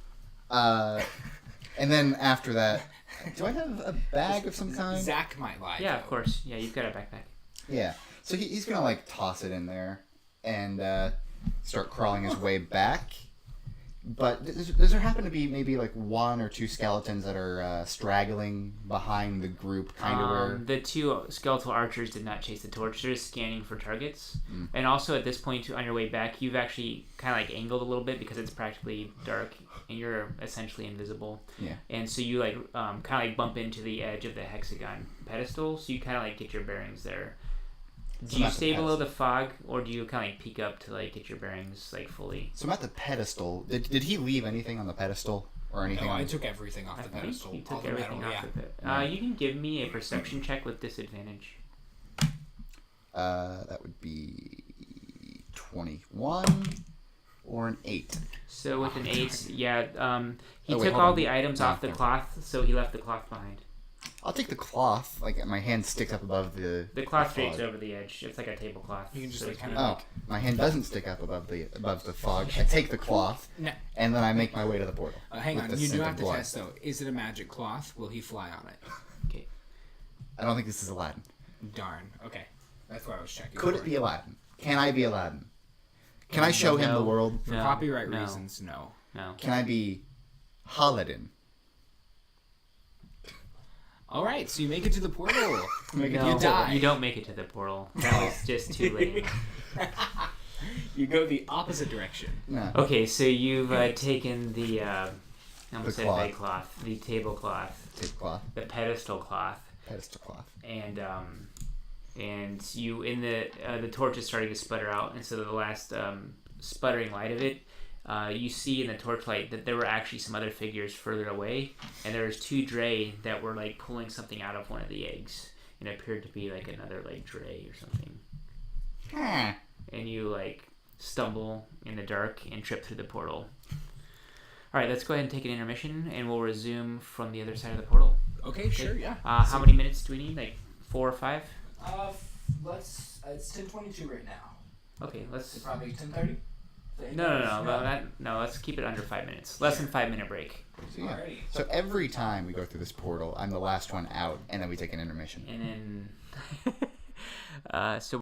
And then after that, do I have a bag of some kind? Zach might lie. Yeah, though. of course. Yeah, you've got a backpack. Yeah. So he's gonna like toss it in there and start crawling his way back. But does there happen to be maybe like one or two skeletons that are straggling behind the group, kind of where? The two skeletal archers did not chase the torch. They're just scanning for targets. Mm. And also at this point, on your way back, you've actually kind of like angled a little bit because it's practically dark and you're essentially invisible. Yeah. And so you like kind of like bump into the edge of the hexagon pedestal. So you kind of like get your bearings there. So Do you not the stay below pedestal. the fog, or do you kind of like peek up to like get your bearings like fully? So I'm at the pedestal. Did he leave anything on the pedestal or anything? No, on I took everything off I the think pedestal. you All took the everything metal, off yeah. of it. Yeah. You can give me a perception check with disadvantage. That would be 21 or an 8. So with an 8, yeah, he Oh, wait, took hold all on. the items off the Never cloth, so he left the cloth behind. I'll take the cloth. Like my hand sticks up above the. The cloth fog. drapes over the edge. It's like a tablecloth. You can just so like to kind speak. of Oh, my hand doesn't stick up above the fog. I take the cloth No. and then I make my way to the portal. Hang with on, the you do scent have of to blood. test though. Is it a magic cloth? Will he fly on it? Okay. I don't think this is Aladdin. Darn. Okay, that's why I was checking. Could for it be Aladdin? Can I be Aladdin? Can I show him No. the world? For No, copyright no. reasons? No. No. Can I be Haladin? All right, so you make it to the portal. Make it No, you die. you don't make it to the portal. That was just too late. You go the opposite direction. No. Okay, so you've taken the I almost The said cloth. bed cloth, the tablecloth, Take cloth. the pedestal cloth, Pedestal cloth. and and you in the torch is starting to sputter out, and so the last sputtering light of it, you see in the torchlight that there were actually some other figures further away, and there was 2 Dre that were like pulling something out of one of the eggs, and it appeared to be like another like Dre or something. Huh. And you like stumble in the dark and trip through the portal. All right, let's go ahead and take an intermission, and we'll resume from the other side of the portal. Okay, sure, yeah. How many minutes do we need? Like 4 or 5? Let's. It's 10:22 right now. Okay, let's. Probably 10:30. No. Let's keep it under 5 minutes. Less than 5 minute break. So, yeah. Alrighty. So every time we go through this portal, I'm the last one out, and then we take an intermission. And then, so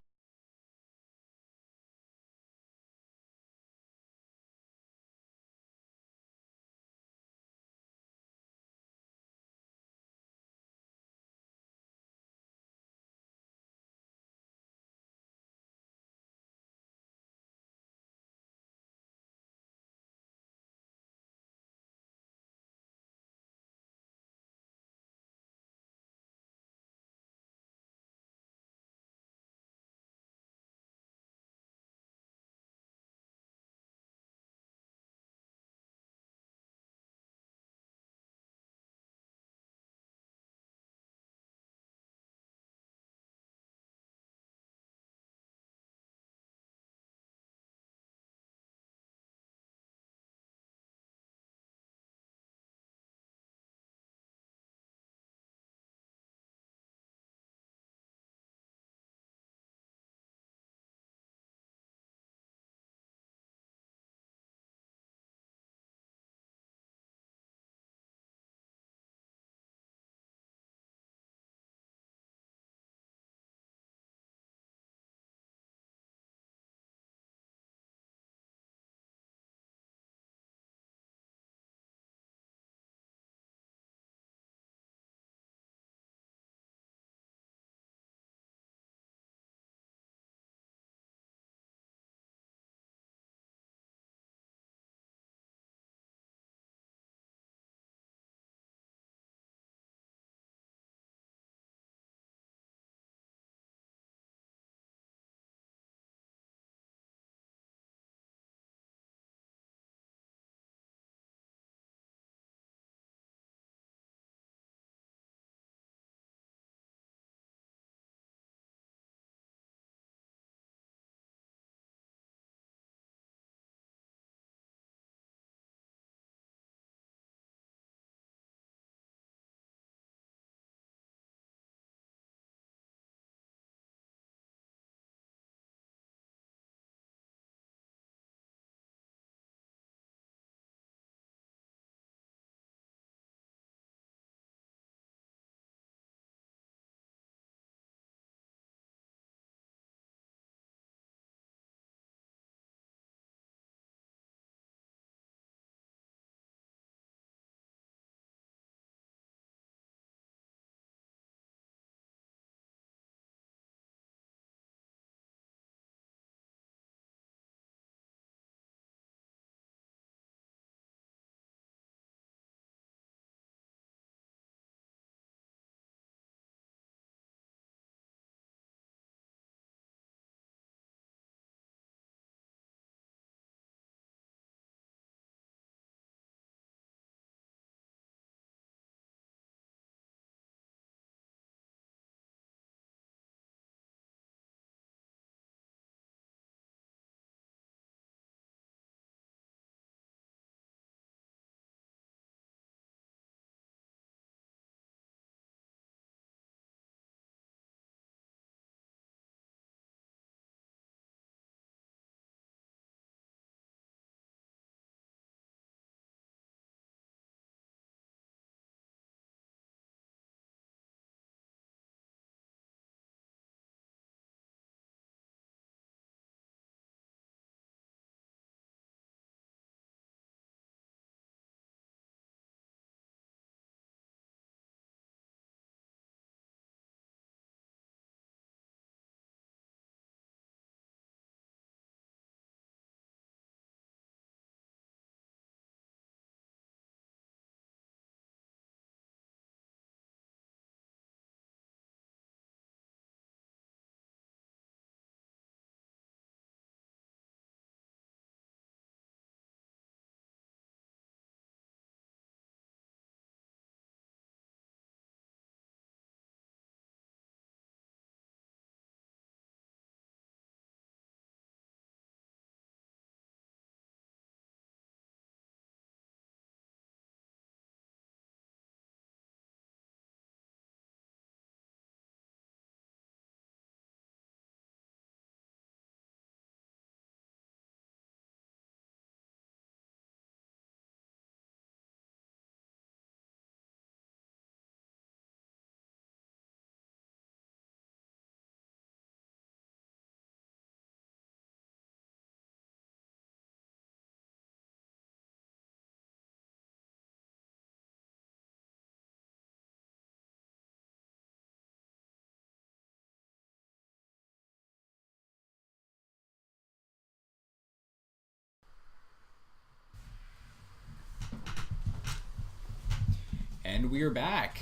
And we're back.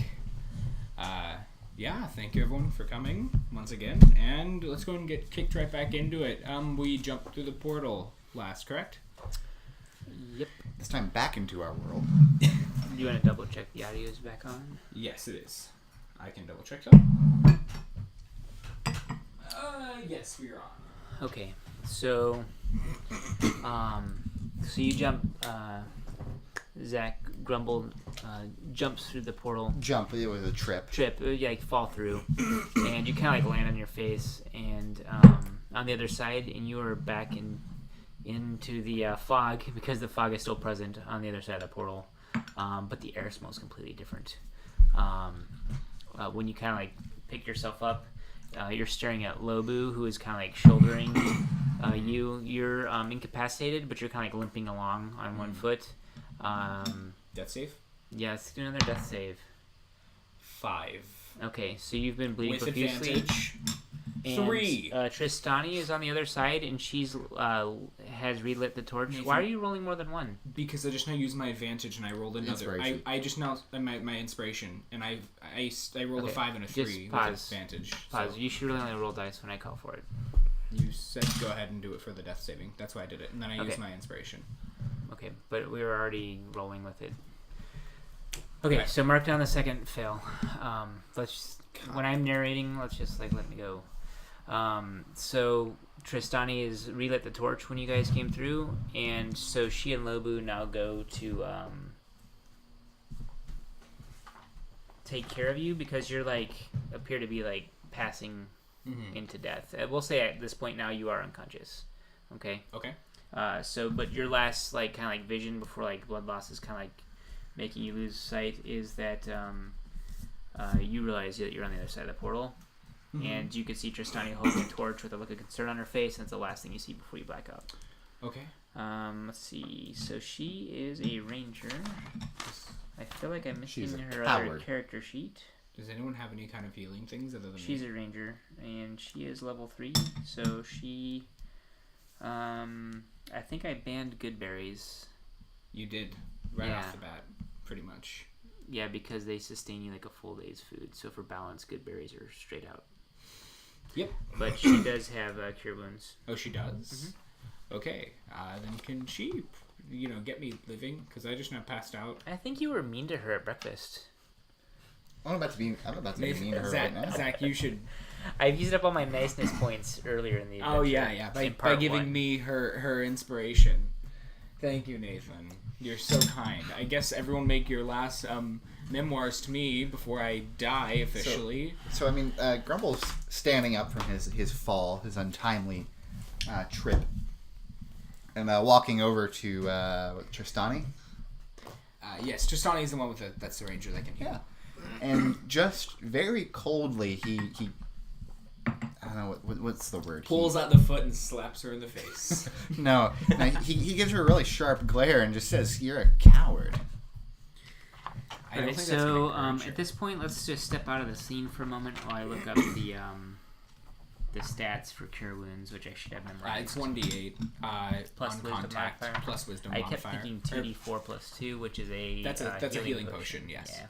Yeah, thank you everyone for coming once again. And let's go and get kicked right back into it. We jumped through the portal last, correct? Yep. This time back into our world. Do you want to double check the audio is back on? Yes, it is. I can double check that. Yes, we are on. Okay, so you jump. Zach Grumble jumps through the portal. Jump. It was a trip. You like fall through, and you kind of like land on your face, and on the other side, and you are back into the fog because the fog is still present on the other side of the portal, but the air smells completely different. When you kind of like pick yourself up, you're staring at Lobu, who is kind of like shouldering you. You're incapacitated, but you're kind of like limping along on one foot. Death save? Yes, do another death save. 5. Okay, so you've been bleeding With profusely. advantage. And, 3. Tristani is on the other side, and she's has relit the torch. Nathan. Why are you rolling more than one? Because I just now used my advantage and I rolled another. Inspiration. I just now my inspiration and I rolled a 5 and a 3 Just with pause. advantage. Pause. So You should really only roll dice when I call for it. you said go ahead and do it for the death saving. That's why I did it, and then I used Okay. my inspiration. Okay, but we were already rolling with it. Okay, Right. so mark down the second fail. When I'm narrating, let's just like let me go. So Tristani is relit the torch when you guys came through, and so she and Lobu now go to take care of you because you're like appear to be like passing into death. We'll say at this point now you are unconscious. Okay. Okay. But your last like kind of like vision before like blood loss is kind of like making you lose sight is that you realize that you're on the other side of the portal, and you can see Tristani holding a torch with a look of concern on her face, and it's the last thing you see before you black out. Okay. Let's see. So she is a ranger. I feel like I'm missing She's a her other coward. character sheet. Does anyone have any kind of healing things other than She's me? a ranger, and she is level 3. So she, I think I banned good berries. You did right Yeah. off the bat, pretty much. Yeah, because they sustain you like a full day's food. So for balance, good berries are straight out. Yep. But she does have cure wounds. Oh, she does. Okay. Then can she, get me living? Because I just now passed out. I think you were mean to her at breakfast. I'm about to be mean to her Zach, right now. Zach, you should. I've used up all my niceness points earlier in the adventure. Oh yeah. By in part giving one. me her inspiration. Thank you, Nathan. You're so kind. I guess everyone make your last memoirs to me before I die officially. So I mean, Grumble's standing up from his fall, his untimely trip, and walking over to Tristani. Yes, Tristani is the one that's the ranger that can heal. Yeah, and just very coldly, he I don't know what's the word. Pulls out the foot and slaps her in the face. No, he gives her a really sharp glare and just says, "You're a coward." I don't Alright, think that's gonna so encourage her. at this point, let's just step out of the scene for a moment while I look up the stats for cure wounds, which I should have memorized. It's 1d8 Plus on wisdom contact modifier. plus wisdom I modifier. kept thinking 2d4 plus 2, which is a That's a healing potion, yes. Yeah.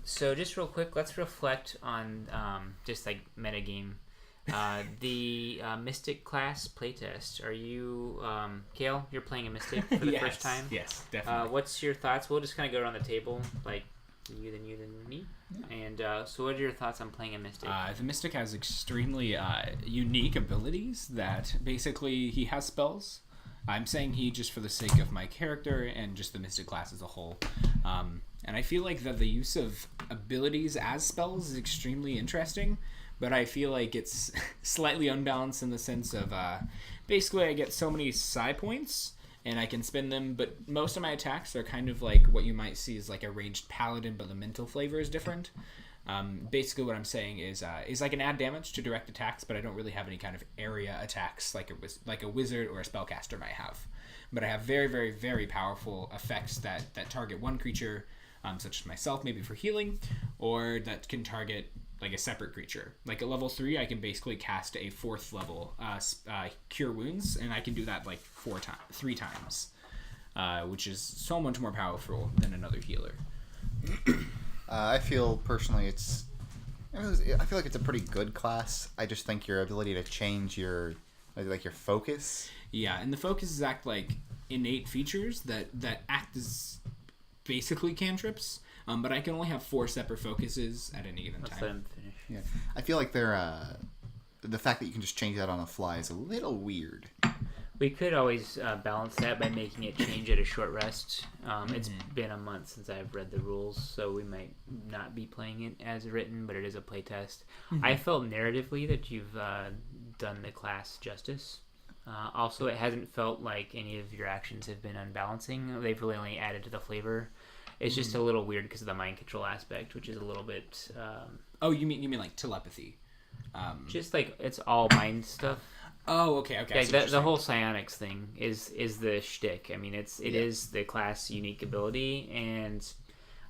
So just real quick, let's reflect on just like metagame. The Mystic class playtest. Are you, Kale? You're playing a Mystic for the first time. Yes, definitely. What's your thoughts? We'll just kind of go around the table, like you, then me. And so, what are your thoughts on playing a Mystic? The Mystic has extremely unique abilities that basically he has spells. I'm saying he just for the sake of my character and just the Mystic class as a whole. And I feel like that the use of abilities as spells is extremely interesting, but I feel like it's slightly unbalanced in the sense of basically I get so many psi points and I can spend them, but most of my attacks are kind of like what you might see as like a ranged paladin, but the mental flavor is different. Basically what I'm saying is I can add damage to direct attacks, but I don't really have any kind of area attacks like a wizard or a spellcaster might have. But I have very, very, very powerful effects that target one creature, such as myself, maybe for healing, or that can target like a separate creature. Like at level 3, I can basically cast a 4th level cure wounds, and I can do that like 3 times, which is so much more powerful than another healer. I feel personally I feel like it's a pretty good class. I just think your ability to change your focus. Yeah, and the focuses act like innate features that act as basically cantrips. But I can only have 4 separate focuses at any given Let's let time. him finish. Yeah, I feel like the fact that you can just change that on the fly is a little weird. We could always balance that by making it change at a short rest. It's been a month since I've read the rules, so we might not be playing it as written, but it is a playtest. I felt narratively that you've done the class justice. Also, it hasn't felt like any of your actions have been unbalancing. They've really only added to the flavor. It's just a little weird because of the mind control aspect, which is a little bit... Oh, you mean like telepathy? just like it's all mind stuff. Oh, okay. I Yeah, see what you're the saying. whole psionics thing is the shtick. I mean, it is the class unique ability, and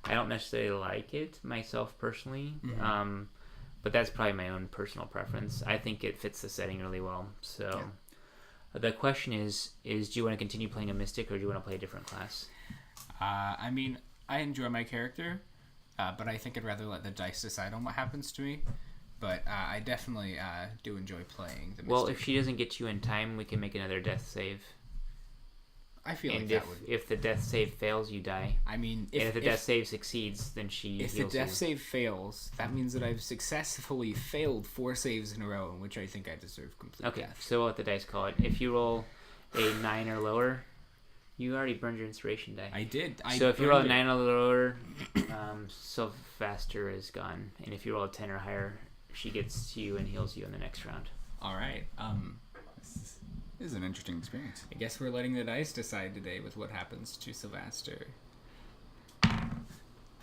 I don't necessarily like it myself personally. But that's probably my own personal preference. I think it fits the setting really well. So the question is do you want to continue playing a mystic, or do you want to play a different class? I mean, I enjoy my character, but I think I'd rather let the dice decide on what happens to me. But I definitely do enjoy playing the mystic. Well, if she doesn't get you in time, we can make another death save. I feel And like that would... if the death save fails, you die. I mean, And if the death save succeeds, then she if the heals death you. save fails, that means that I've successfully failed 4 saves in a row, in which I think I deserve complete Okay, death. so we'll let the dice call it. If you roll a 9 or lower, you already burned your inspiration die. I did. So if you roll a burned it. 9 or lower, Sylvester is gone. And if you roll a 10 or higher, she gets to you and heals you in the next round. All right. This is an interesting experience. I guess we're letting the dice decide today with what happens to Sylvester.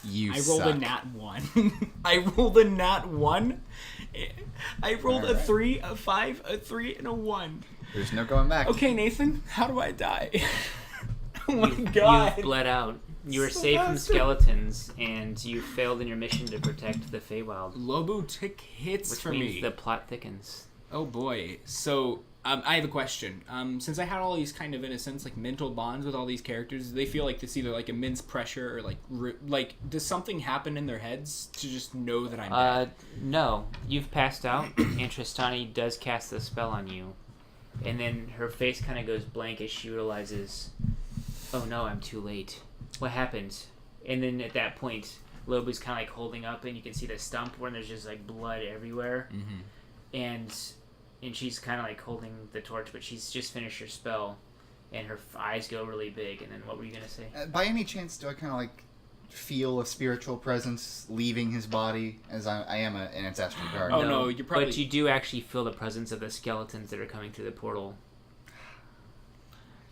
You I rolled suck. a nat 1. I rolled a nat 1. I rolled a Alright. 3, a 5, a 3, and a 1. There's no going back. Okay, Nathan, how do I die? Oh my god. You've bled out. You were saved from Sylvester. skeletons, and you failed in your mission to protect the Feywild. Lobo took hits Which for means me. the plot thickens. Oh boy. So, I have a question. Since I had all these kind of, in a sense, like mental bonds with all these characters, do they feel like this either like immense pressure or like does something happen in their heads to just know that I'm dead? No. You've passed out, and Tristani does cast the spell on you. And then her face kind of goes blank as she realizes, oh no, I'm too late. What happened? And then at that point, Lobo's kind of like holding up, and you can see the stump where there's just like blood everywhere. And she's kind of like holding the torch, but she's just finished her spell, and her eyes go really big. And then what were you gonna say? By any chance, do I kind of like feel a spiritual presence leaving his body, as I am an ancestral guard? Oh, no, you're probably- But you do actually feel the presence of the skeletons that are coming through the portal.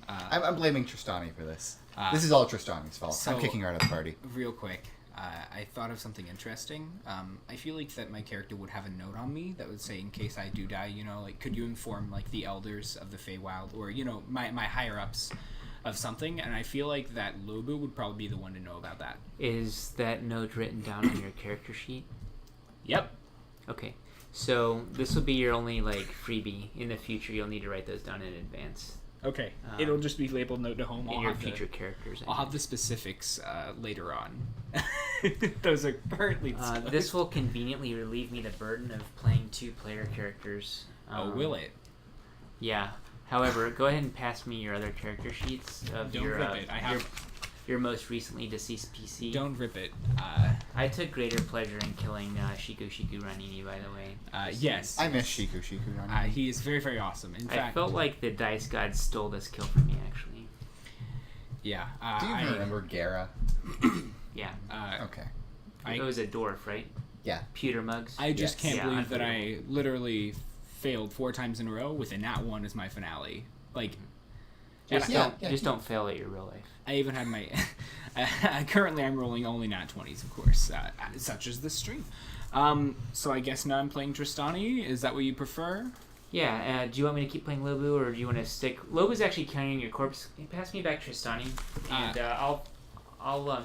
I'm blaming Tristani for this. Uh, This is all Tristani's fault. I'm so- kicking her out of the party. Real quick, I thought of something interesting. I feel like that my character would have a note on me that would say, in case I do die, you know, like, could you inform, like, the elders of the Feywild, or, you know, my higher-ups of something, and I feel like that Lobo would probably be the one to know about that. Is that note written down on your character sheet? Yep. Okay. So this will be your only like freebie. In the future, you'll need to write those down in advance. Okay. Um, It'll just be labeled note to home. In your future characters. I'll have the specifics later on. Those are currently disclosed. This will conveniently relieve me the burden of playing 2-player characters. Oh, will it? Yeah. However, go ahead and pass me your other character sheets of Don't your rip it. I have... your most recently deceased PC. Don't rip it. I took greater pleasure in killing Shiku Ranini, by the way. Yes. I miss Shiku Ranini. He is very, very awesome. In I fact, felt like the dice god stole this kill from me, actually. yeah. Do you even remember Gara? Yeah. Okay. It was a dwarf, right? Yeah. Pewter mugs. I just Yes. can't Yeah, believe that I unforgettable. literally failed 4 times in a row with a nat 1 as my finale. Like, Just Yeah, don't yeah, just yeah. don't fail at your real life. I even had my... currently, I'm rolling only nat 20s, of course, such as this stream. So I guess now I'm playing Tristani. Is that what you prefer? Yeah, do you want me to keep playing Lobu, or do you want to stick... Lobu's actually carrying your corpse. Pass me back Tristani, and I'll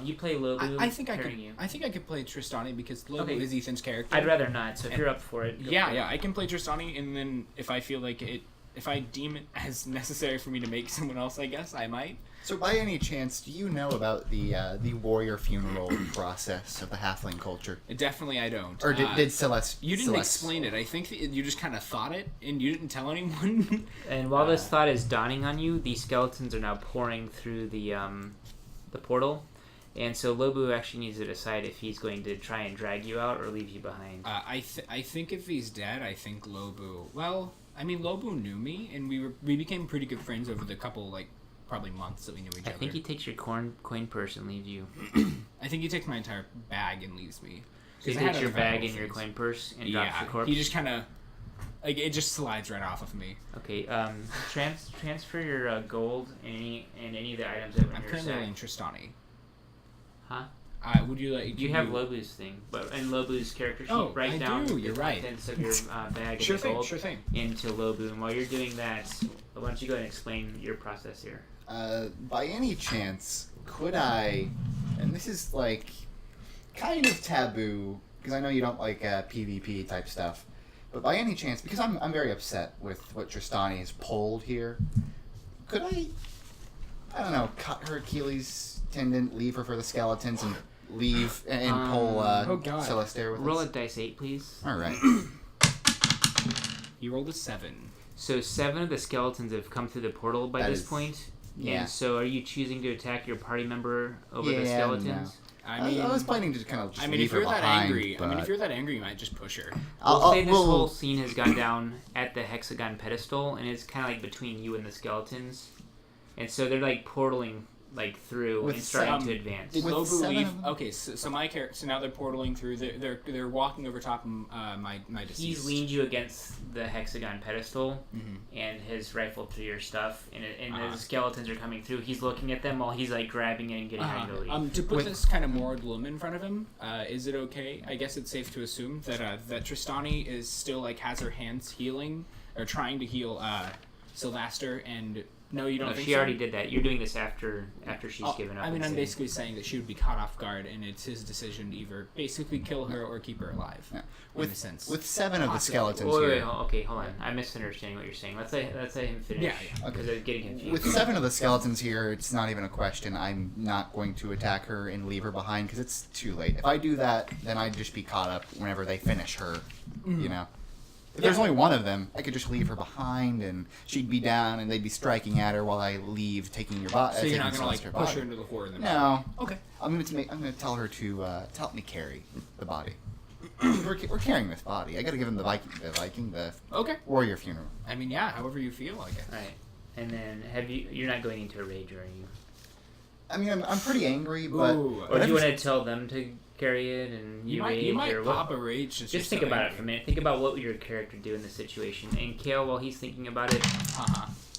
you play Lobu I think I could. carrying you. I think I could play Tristani because Lobo Okay. is Ethan's character. I'd rather not, so if you're up for it... go Yeah, for it. yeah, I can play Tristani, and then if I feel like it, if I deem it as necessary for me to make someone else, I guess I might. So, by any chance, do you know about the warrior funeral process of the halfling culture? Definitely, I don't. Or did Celeste? You didn't Celeste... explain it. I think that you just kind of thought it, and you didn't tell anyone. And while this thought is dawning on you, the skeletons are now pouring through the portal. And so Lobu actually needs to decide if he's going to try and drag you out or leave you behind. I think if he's dead, I think Lobu... Well, I mean, Lobu knew me, and we became pretty good friends over the couple, probably months that we knew each other. I think he takes your coin purse and leaves you. I think he takes my entire bag and leaves me. So he takes your bag and your coin purse and drops the corpse? He just kind of... it just slides right off of me. Okay, transfer your gold and any of the items that were in I'm your currently sack. in Tristani. Huh? Would you like... You have Lobu's thing, but in Lobu's character sheet, I down do, the you're right. contents of your bag Sure and the gold sure thing. into Lobu. And while you're doing that, why don't you go ahead and explain your process here? By any chance, could I... And this is, kind of taboo, because I know you don't like PvP type stuff. But by any chance, because I'm very upset with what Tristani has pulled here, could I don't know, cut her Achilles tendon, leave her for the skeletons, and leave and pull Celestaire with Roll us? a dice 8, please. Alright. You rolled a 7. So 7 of the skeletons have come through the portal by this point. Yeah. And so are you choosing to attack your party member over the skeletons? No. I mean, I was planning to kind of just leave if her you're that behind, angry, but... if you're that angry, you might just push her. We'll say this whole scene has gone down at the hexagon pedestal, and it's kind of between you and the skeletons. And so they're portaling through With and starting to advance. Did With Lobu 7 leave? of them? Okay, so my character. So now they're portaling through. They're walking over top of my deceased. He's leaned you against the hexagon pedestal and has rifled through your stuff, and the skeletons are coming through. He's looking at them while he's grabbing it and getting ready to leave. To put this kind of more gloom in front of him, is it okay? I guess it's safe to assume that that Tristani is still has her hands healing or trying to heal Sylvaster, and no, you don't. No, think she so? already did that. You're doing this after she's given up. I mean, and I'm saying- basically saying that she would be caught off guard, and it's his decision to either basically kill her or keep her alive. Yeah. In a sense. With 7 of the skeletons Wait, here... okay, hold on. I'm misunderstanding what you're saying. Let's let him finish. Yeah. Because I'm getting confused. With 7 of the skeletons here, it's not even a question. I'm not going to attack her and leave her behind because it's too late. If I do that, then I'd just be caught up whenever they finish her, you know? If there's only one of them, I could just leave her behind and she'd be down and they'd be striking at her while I leave, taking your body. So you're not going to push her into the horde? In the No. Okay. I'm going to tell her to help me carry the body. we're carrying this body. I got to give him the Viking, the Okay. warrior funeral. I mean, yeah, however you feel, I guess. Alright. And then you're not going into a rage, are you? I mean, I'm pretty angry, but... Ooh. Or do you want to tell them to carry it and You rage? might or pop what? a rage. Since Just you're think so about it angry. for a minute. Think about what would your character do in this situation. And Kale, while he's thinking about it,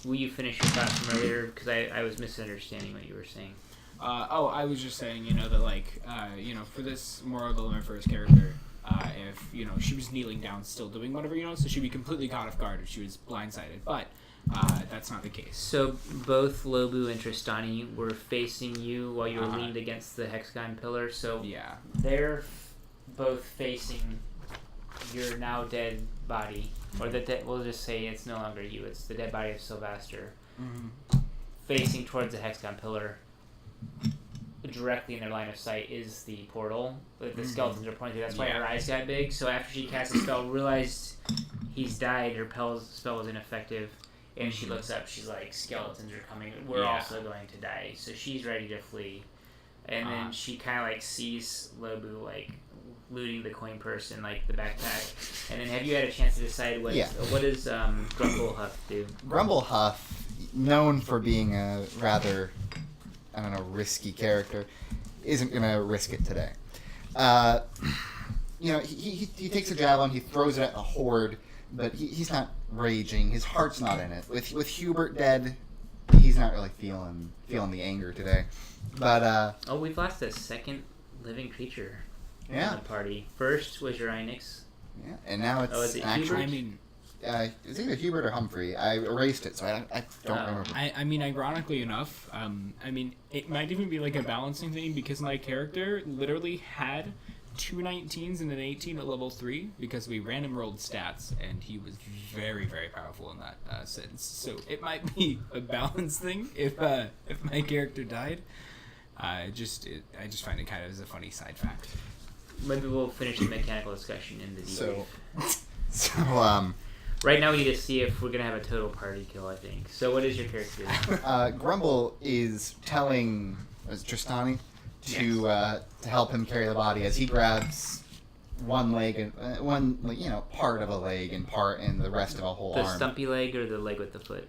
will you finish your thoughts from earlier? Because I was misunderstanding what you were saying. I was just saying, that, for this moral dilemma for his character, if, she was kneeling down still doing whatever, so she'd be completely caught off guard if she was blindsided. But that's not the case. So both Lobu and Tristani were facing you while you were leaned against the hexagon pillar. So Yeah. they're both facing your now dead body, or we'll just say it's no longer you. It's the dead body of Sylvaster, facing towards the hexagon pillar. Directly in their line of sight is the portal that the skeletons are pointing to. That's why her eyes got big. So after she cast the spell, realized he's died, her spell was ineffective, and she looks up. She's like, "Skeletons are coming. We're also going to die." So she's ready to flee, and then she kind of sees Lobu looting the coin purse and the backpack. And then have you had a chance to decide what does Grumble Huff do? Grumble Huff, known for being a rather, risky character, isn't going to risk it today. He takes a javelin, he throws it at the horde, but he's not raging. His heart's not in it. With Hubert dead, he's not really feeling the anger today. But we've lost a second living creature in yeah, the party. First was your Onyx. yeah, and now it's is it actually. Hubert? I mean, it's either Hubert or Humphrey. I erased it, so I don't remember. I mean, ironically enough, it might even be a balancing thing because my character literally had 2 19s and an 18 at level 3 because we random rolled stats, and he was very, very powerful in that sense. So it might be a balance thing if my character died. I just find it kind of as a funny side fact. Maybe we'll finish the mechanical discussion in the debrief. So, Right now we need to see if we're gonna have a total party kill, I think. So what is your character doing? Grumble is telling Tristani to help him carry the body as he grabs one leg and one part of a leg and the rest of a whole The arm. stumpy leg or the leg with the foot?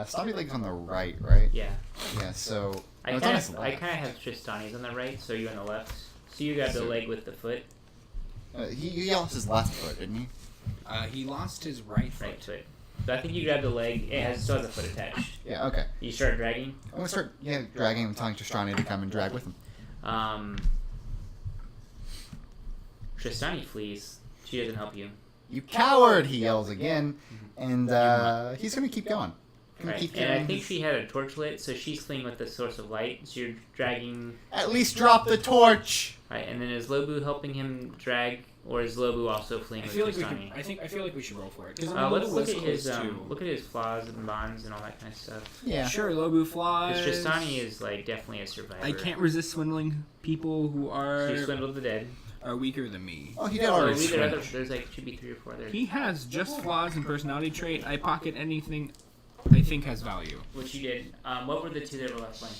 Stumpy leg's on the right, right? Yeah. Yeah. So I it's kind on his of left. have Tristani's on the right, so you on the left. So you got the leg with the foot, He lost his left foot, didn't he? He lost his right foot. right foot. So I think you grab the leg. It still has a foot attached. Yeah. Okay. You start dragging. I'm gonna start dragging him, telling Tristani to come and drag with him. Tristani flees. She doesn't help you. You coward! He yells again, and he's gonna keep going. Gonna Right. keep And I carrying think his- she had a torch lit, so she's fleeing with the source of light. So you're dragging. At least drop the torch. Right. And then is Lobu helping him drag, or is Lobu also fleeing I with feel like Tristani? I feel like we should roll for it. 'Cause Let's look was at his close to- look at his flaws and bonds and all that kind of stuff. Yeah. Sure, Lobu flies. Because Tristani is like definitely a survivor. I can't resist swindling people who She swindled the dead. are weaker than me. Oh, he did Oh, already these are swing. other, there's like should be 3 or 4 there. He has just flaws and personality trait. I pocket anything I think has value. Which you did. What were the 2 that were left blank?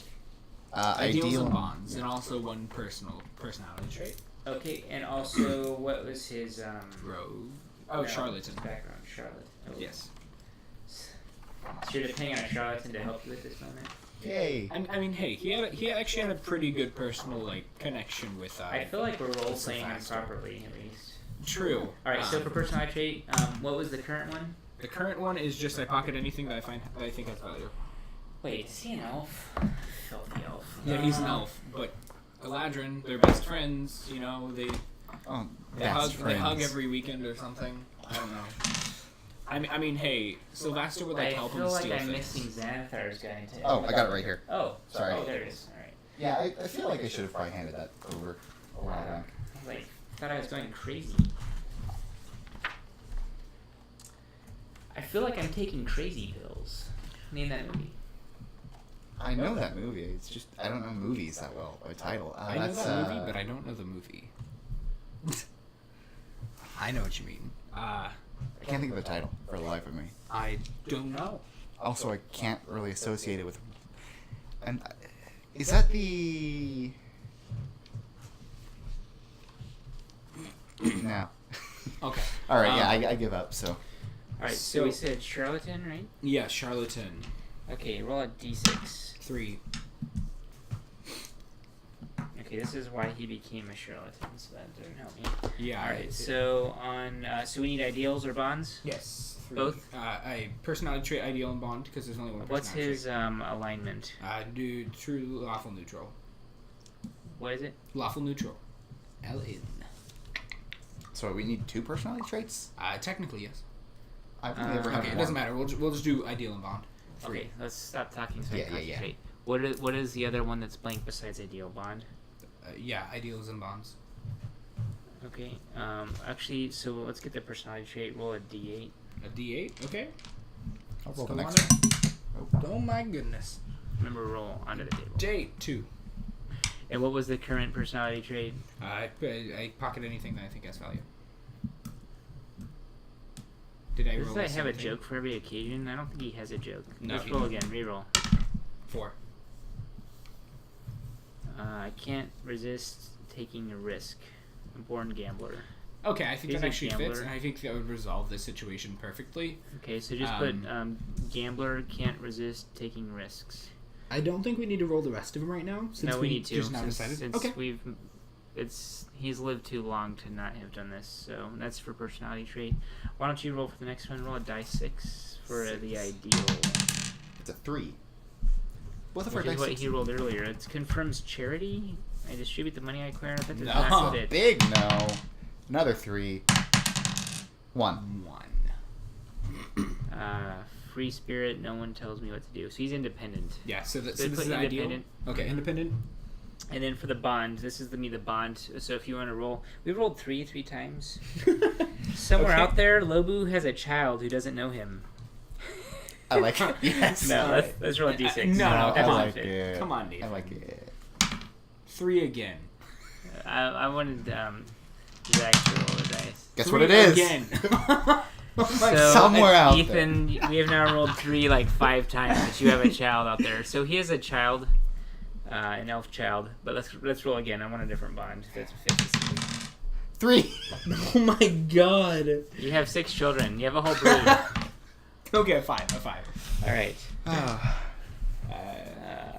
Ideals Ideal and bonds, and also one personality trait. Okay, and also what was his Rogue. Oh, no, charlatan. background? Charlotte. Oh. Yes. So you're depending on a charlatan to help you at this moment. Yay. I mean, hey, he actually had a pretty good personal connection with. I feel like we're role That's playing him faster. properly at least. True. All right, so for personality trait, what was the current one? the current one is just I pocket anything that I think has value. Wait, is he an elf? Filthy elf. Yeah, he's an elf, but Galadrin, they're best friends. You know, they Oh, They best hug, they hug friends. every weekend or something. I don't know. I mean, hey, Sylvester would like I help feel him like steal I'm things. missing Xanathar's guy too. Oh, I got it right here. Oh, Sorry. Oh, there it is. All right. Yeah, I feel like I should have probably handed that over a while back. I was like, thought I was going crazy. I feel like I'm taking crazy pills. Name that movie. I know that movie. It's just I don't know movies that well. By title. I know That's, that movie, but I don't know the movie. I know what you mean. I can't think of the title for the life of me. I don't know. Also, I can't really associate it with. And is that the? No. Okay. All right. Yeah, I give up. So. Alright, so we said charlatan, right? Yeah, charlatan. Okay, roll a d6. 3. Okay, this is why he became a charlatan, so that didn't help me. Yeah. Alright, so on, so we need ideals or bonds? Yes. 3. Both? I personality trait, ideal, and bond because there's only one. What's personality his alignment? trait. Do true lawful neutral. What is it? Lawful neutral. LN. So we need 2 personality traits. Technically yes. I've only ever had Okay, it one. doesn't matter. We'll just do ideal and bond. 3. Okay, let's stop talking so I Yeah, can yeah, yeah. concentrate. What is the other one that's blank besides ideal bond? Yeah, ideals and bonds. Okay, actually, so let's get the personality trait. Roll a d8. A D8. Okay. I'll roll the Let's next go one. on. Oh my goodness. Remember, roll onto the table. Date 2. And what was the current personality trait? I pocket anything that I think has value. Did I Does roll? that have a something? joke for every occasion? I don't think he has a joke. No, Let's he roll doesn't. again. Reroll. 4. I can't resist taking a risk. I'm born gambler. Okay, I think He's that a actually fits, gambler. and I think that would resolve this situation perfectly. Okay, so just put gambler can't resist taking risks. I don't think we need to roll the rest of them right now. Since No, we need to. just now since, decided. since Okay. he's lived too long to not have done this. So that's for personality trait. Why don't you roll for the next one? Roll a die 6 for the ideal. It's a 3. Both of our Which is dice. what he rolled earlier. It confirms charity. I distribute the money I acquire. That does No. not fit. Big no. Another 3. 1. 1. Free spirit. No one tells me what to do. So he's independent. Yeah, so So this put is ideal. independent. Okay, independent. And then for the bond, this is the bond. So if you want to roll, we rolled three times. Somewhere Okay. out there, Lobu has a child who doesn't know him. I like it. Yes. No, let's roll a d6. No, I come on. like it. Come on, Nathan. I like it. 3 again. I wanted Zach to roll the dice. Guess 3 what it is? Again. Oh my So, Somewhere out there. Ethan, we have now rolled 3 like 5 times that you have a child out there. So he has a child, an elf child. But let's roll again. I want a different bond. That's 50. 3. Oh my god. You have 6 children. You have a whole brood. Okay, a 5. All right.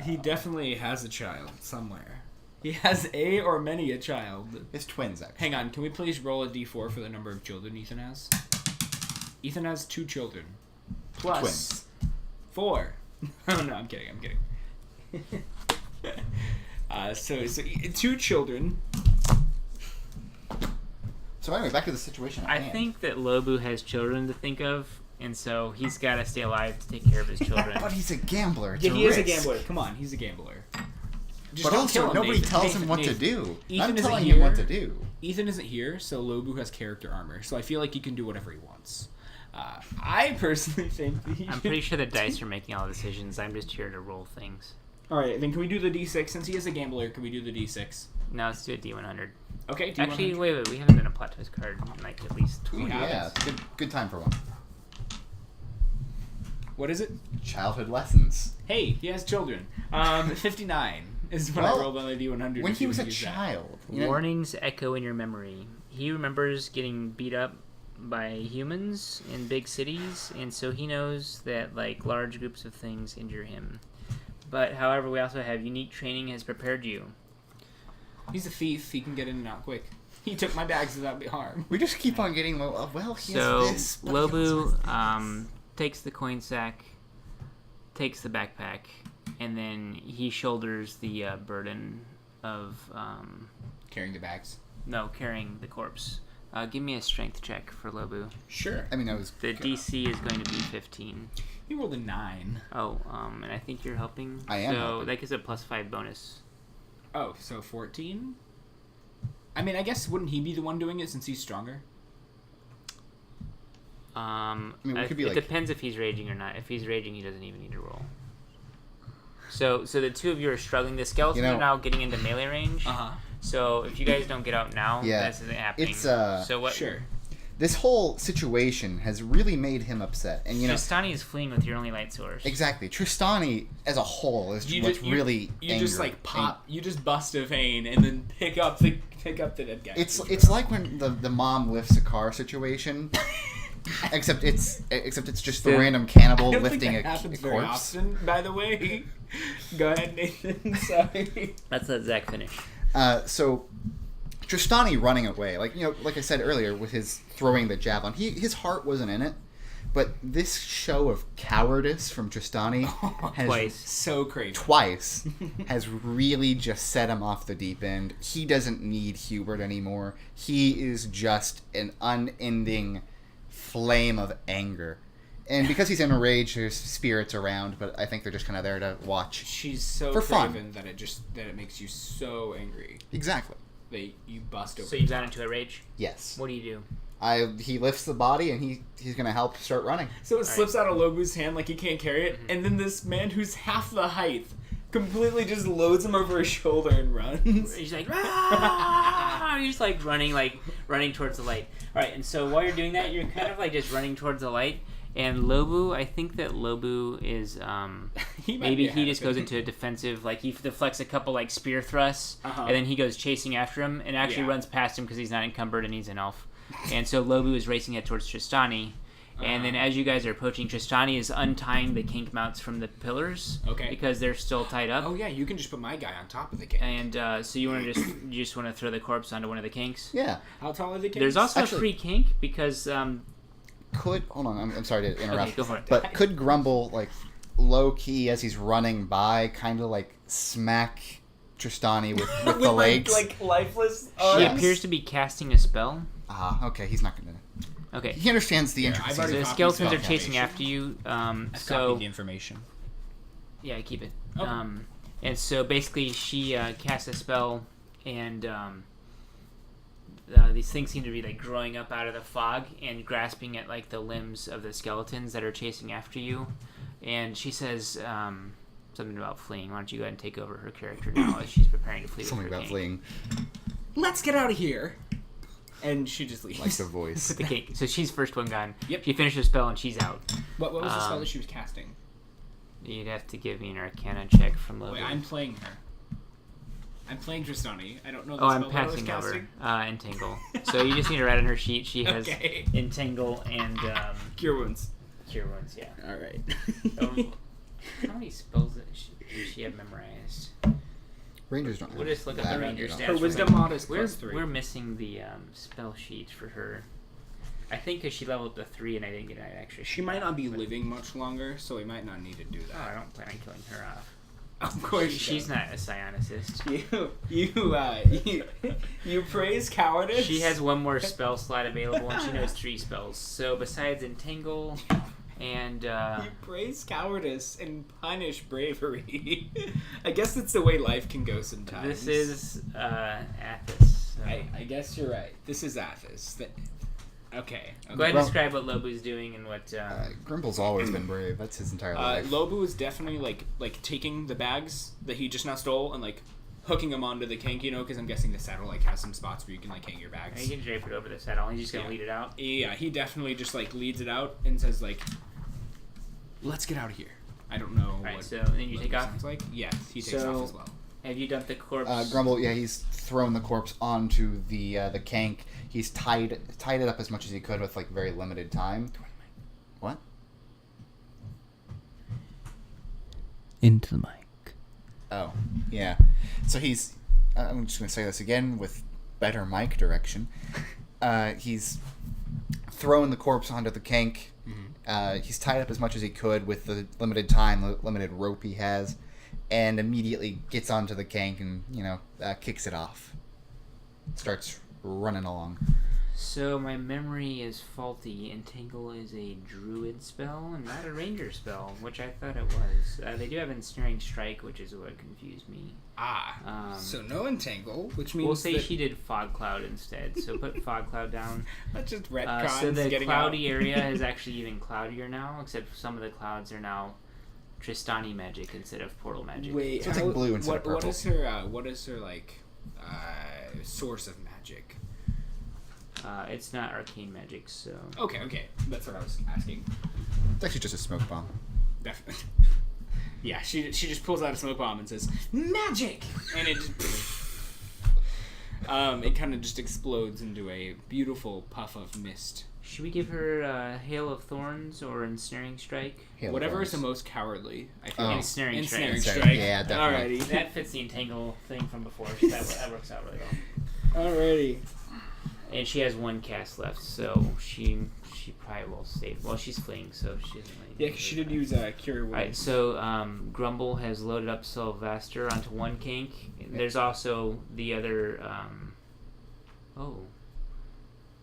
He definitely has a child somewhere. He has a or many a child. It's twins, actually. Hang on, can we please roll a d4 for the number of children Ethan has? Ethan has 2 children. Plus Twins. 4. Oh no, I'm kidding. So 2 children. So anyway, back to the situation at I hand. think that Lobu has children to think of, and so he's got to stay alive to take care of his children. But he's a gambler. It's Yeah, a he is a risk. gambler. Come on, he's a gambler. Just But don't also, kill him, nobody Nathan. tells him what to Nathan. do. Ethan I'm isn't telling him what here. to do. Ethan isn't here, so Lobu has character armor, so I feel like he can do whatever he wants. I personally think that he I'm pretty sure the dice are making all the decisions. I'm just here to roll things. Alright, then can we do the d6? Since he is a gambler, can we do the d6? Now let's do a D100. Okay, d100. Actually, wait, we haven't done a plot twist card in like at least 20 We Yeah, haven't. it's a good time for one. What is it? Childhood lessons. Hey, he has children. 59 is what Well, I rolled on the d100. When if he you was a would use that. child. You know, Warnings echo in your memory. He remembers getting beat up by humans in big cities, and so he knows that like large groups of things injure him. But however, we also have unique training has prepared you. He's a thief. He can get in and out quick. He took my bags without harm. we just keep on getting, well, he So has this. but he also has Lobu this. takes the coin sack, takes the backpack, and then he shoulders the burden of Carrying the bags. carrying the corpse. Give me a strength check for Lobu. Sure. I mean, I was. The DC is going to be 15. He rolled a 9. Oh, and I think you're helping. I am So helping. that gives a +5 bonus. Oh, so 14? I mean, I guess wouldn't he be the one doing it since he's stronger? mean, we could be it like- depends if he's raging or not. If he's raging, he doesn't even need to roll. So the two of you are struggling. The skeletons are now getting into melee range. Uh-huh. So if you guys don't get out now, Yeah. this isn't happening. It's, so what? Sure. This whole situation has really made him upset, and you know Tristani is fleeing with your only light source. exactly. Tristani as a whole is what's really You just angry. like pop. You just bust a vein and then pick up the dead guy. It's like when the mom lifts a car situation, except it's just the So- random I cannibal don't lifting think that a happens very corpse. often. By the way, go ahead, Nathan. Sorry. Let's let Zach finish. So Tristani running away, like I said earlier, with his throwing the javelin, his heart wasn't in it, but this show of cowardice from Tristani has Twice. So crazy. twice has really just set him off the deep end. He doesn't need Hubert anymore. He is just an unending flame of anger. And because he's in a rage, there's spirits around, but I think they're just kind of there to watch. She's so For fun. craven that it makes you so angry Exactly. that you bust over. So you got into a rage. Yes. What do you do? He lifts the body and he's gonna help start running. So it slips out of Lobu's hand like he can't carry it, and then this man who's half the height completely just loads him over his shoulder and runs. He's like, "Rah!" He's like running towards the light. All right, and so while you're doing that, you're kind of like just running towards the light. And Lobu, I think that Lobu is He might maybe be he just ahead of goes him. into a defensive, like he deflects a couple like spear thrusts, Uh-huh. and then he goes chasing after him, and actually Yeah. runs past him because he's not encumbered and he's an elf. And so Lobu is racing head towards Tristani. And then as you guys are approaching, Tristani is untying the kink mounts from the pillars. Okay. Because they're still tied up. Oh yeah, you can just put my guy on top of the cake. And so you want to you just want to throw the corpse onto one of the kinks. Yeah. How tall are the cakes? There's also Actually- a free kink because Hold on, I'm sorry to interrupt. Okay, go for it. But could Grumble, like, low key as he's running by, kind of like smack Tristani with with the legs? like lifeless she arms. Yes. appears to be casting a spell. Okay, he's not gonna. Okay. He understands the I've intricacies. already So the copied skeletons are spell chasing information. after you. I've So copied the information. yeah, keep it. Okay. And so basically she casts a spell, and these things seem to be like growing up out of the fog and grasping at like the limbs of the skeletons that are chasing after you. And she says something about fleeing. Why don't you go ahead and take over her character now as she's preparing to flee Something with her about king. fleeing. Let's get out of here. And she just leaves. Like the voice. With the king. So she's first one gone. Yep. She finished her spell and she's out. What was the spell that she was casting? You'd have to give me an Arcana check from Logan. Wait, I'm playing her. I'm playing Tristani. I don't know the Oh, spell I'm that I was passing over. casting. Entangle. So you just need to write on her sheet. She has Okay. Entangle and Cure wounds. Cure Wounds, yeah. Alright. How many spells does she have memorized? Rangers don't. We'll just look up I the don't ranger know. stats. Her real wisdom quick. mod is We're +3. missing the spell sheet for her. I think because she leveled up to 3 and I didn't get an extra. She might not be living much longer, so we might not need to do Oh, that. I don't plan on killing her off. Of course, She's not a psionicist. You praise cowardice. She has one more spell slot available, and she knows 3 spells. So besides Entangle and You praise cowardice and punish bravery. I guess it's the way life can go sometimes. this is Athos. So. I guess you're right. This is Athos. Okay. Go ahead and Well- describe what Lobu's doing and what. Grimble's always been brave. That's his entire life. Lobu is definitely like taking the bags that he just now stole and like hooking them onto the kink, because I'm guessing the saddle like has some spots where you can like hang your bags. You can drape it over the saddle. He's just gonna lead it out. Yeah, he definitely just like leads it out and says like, "Let's get out of here." I don't know Alright, what. so then you Lobu take off. sounds like. Yes, he takes So- off as well. Have you dumped the corpse? Grumble, yeah, he's thrown the corpse onto the kank. He's tied it up as much as he could with like very limited time. What? Into the mic. Oh, yeah. So he's. I'm just gonna say this again with better mic direction. He's thrown the corpse onto the kank. He's tied up as much as he could with the limited time, limited rope he has, and immediately gets onto the kank and kicks it off. Starts running along. So my memory is faulty. Entangle is a druid spell and not a ranger spell, which I thought it was. They do have Ensnaring Strike, which is what confused me. So no entangle, which means We'll say that she did Fog Cloud instead, so put Fog Cloud down. that's just retcons. So the getting cloudy out. area is actually even cloudier now, except some of the clouds are now Tristani magic instead of portal magic. Wait, So it's like blue instead of what purple. What is her like source of magic? It's not arcane magic, so... Okay, that's what I was asking. It's actually just a smoke bomb. Definitely. Yeah, she just pulls out a smoke bomb and says magic, and it just it kind of just explodes into a beautiful puff of mist. Should we give her Hail of Thorns or Ensnaring Strike? Hail Whatever is Thorns. the most cowardly. I think. Oh. Ensnaring Strike. Ensnaring Ensnaring, strike. yeah, definitely. Alrighty. That fits the Entangle thing from before. So that works out really well. Alrighty. And she has 1 cast left, so she probably will save. Well, she's fleeing, so she doesn't really... Yeah, 'cause she did use Cure Wounds. Alright, so Grumble has loaded up Sylvester onto 1 kink. There's also the other... Oh.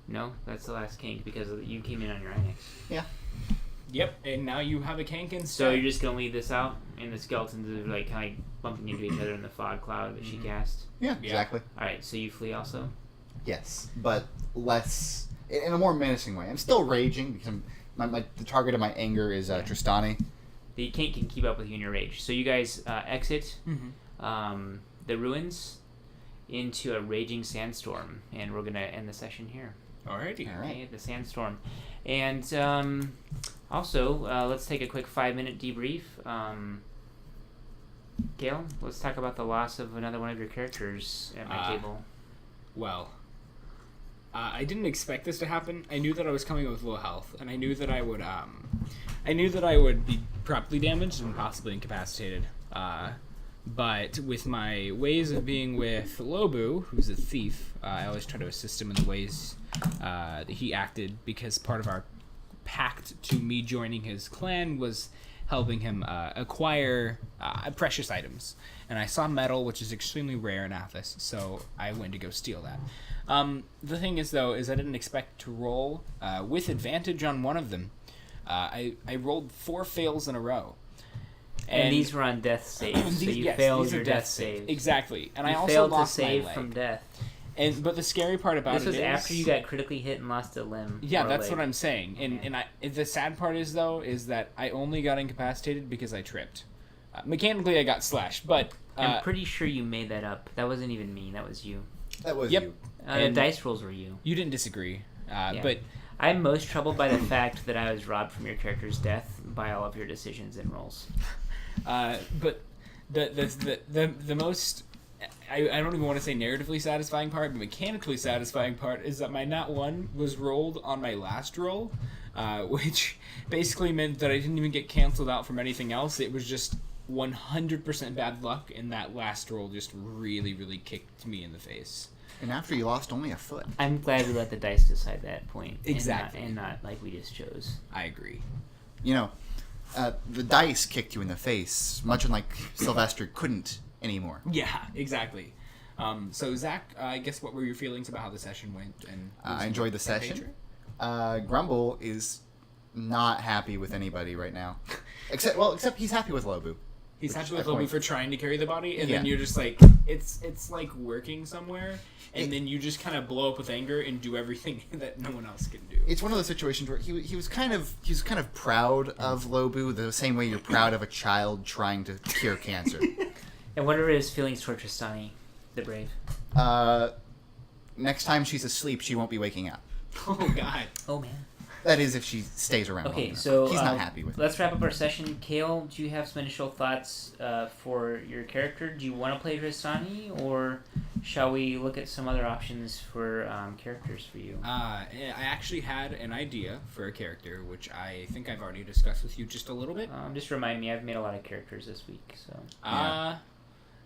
No, that's the last kink because you came in on your Inex. Yep, and now you have a kank instead. So you're just gonna leave this out, and the skeletons are like kind of bumping into each other in the fog cloud that she cast. Yeah, exactly. Alright, so you flee also? Yes, but less in a more menacing way. I'm still raging because the target of my anger is Tristani. The kink can keep up with you in your rage. So you guys exit Mhm. the ruins into a raging sandstorm, and we're gonna end the session here. Alrighty. All right. Okay, the sandstorm, and also let's take a quick 5-minute debrief. Gail, let's talk about the loss of another one of your characters at my table. Well, I didn't expect this to happen. I knew that I was coming with low health, and I knew that I would be properly damaged and possibly incapacitated. But with my ways of being with Lobu, who's a thief, I always try to assist him in the ways that he acted, because part of our pact to me joining his clan was helping him acquire precious items. And I saw metal, which is extremely rare in Athos, so I went to go steal that. The thing is, though, is I didn't expect to roll with advantage on one of them. I rolled 4 fails in a row. And these were on death saves, so you failed your death saves. Exactly. And you I also failed lost to save my leg. from death. But the scary part about This it was is... after you got critically hit and lost a limb. Yeah, or a that's leg. what I'm saying. And the sad part is, though, is that I only got incapacitated because I tripped. Mechanically, I got slashed, but... I'm pretty sure you made that up. That wasn't even me. That was you. That was Yep. you. The And- dice rolls were you. You didn't disagree. Yeah. But I'm most troubled by the fact that I was robbed from your character's death by all of your decisions and rolls. but the most... I don't even want to say narratively satisfying part, but mechanically satisfying part is that my nat 1 was rolled on my last roll, which basically meant that I didn't even get canceled out from anything else. It was just 100% bad luck, and that last roll just really, really kicked me in the face. And after you lost only a foot. I'm glad we let the dice decide that point. Exactly. And not like we just chose. I agree. You know, the dice kicked you in the face, much unlike Sylvester couldn't anymore. Yeah, exactly. So, Zach, I guess what were your feelings about how the session went? And I enjoyed the session. Grumble is not happy with anybody right now. Except he's happy with Lobu. He's Which happy with I Lobu point- for trying to carry the body, and Yeah. then you're just like, it's like working somewhere, and It- then you just kind of blow up with anger and do everything that no one else can do. It's one of those situations where he was kind of proud of Lobu the same way you're proud of a child trying to cure cancer. And what are his feelings toward Tristani, the brave? Next time she's asleep, she won't be waking up. Oh God. Oh, man. That is if she stays around. long Okay, enough. so he's not happy with it. let's wrap up our session. Kale, do you have some initial thoughts for your character? Do you want to play Tristani, or shall we look at some other options for characters for you? I actually had an idea for a character, which I think I've already discussed with you just a little bit. Just remind me, I've made a lot of characters this week, so...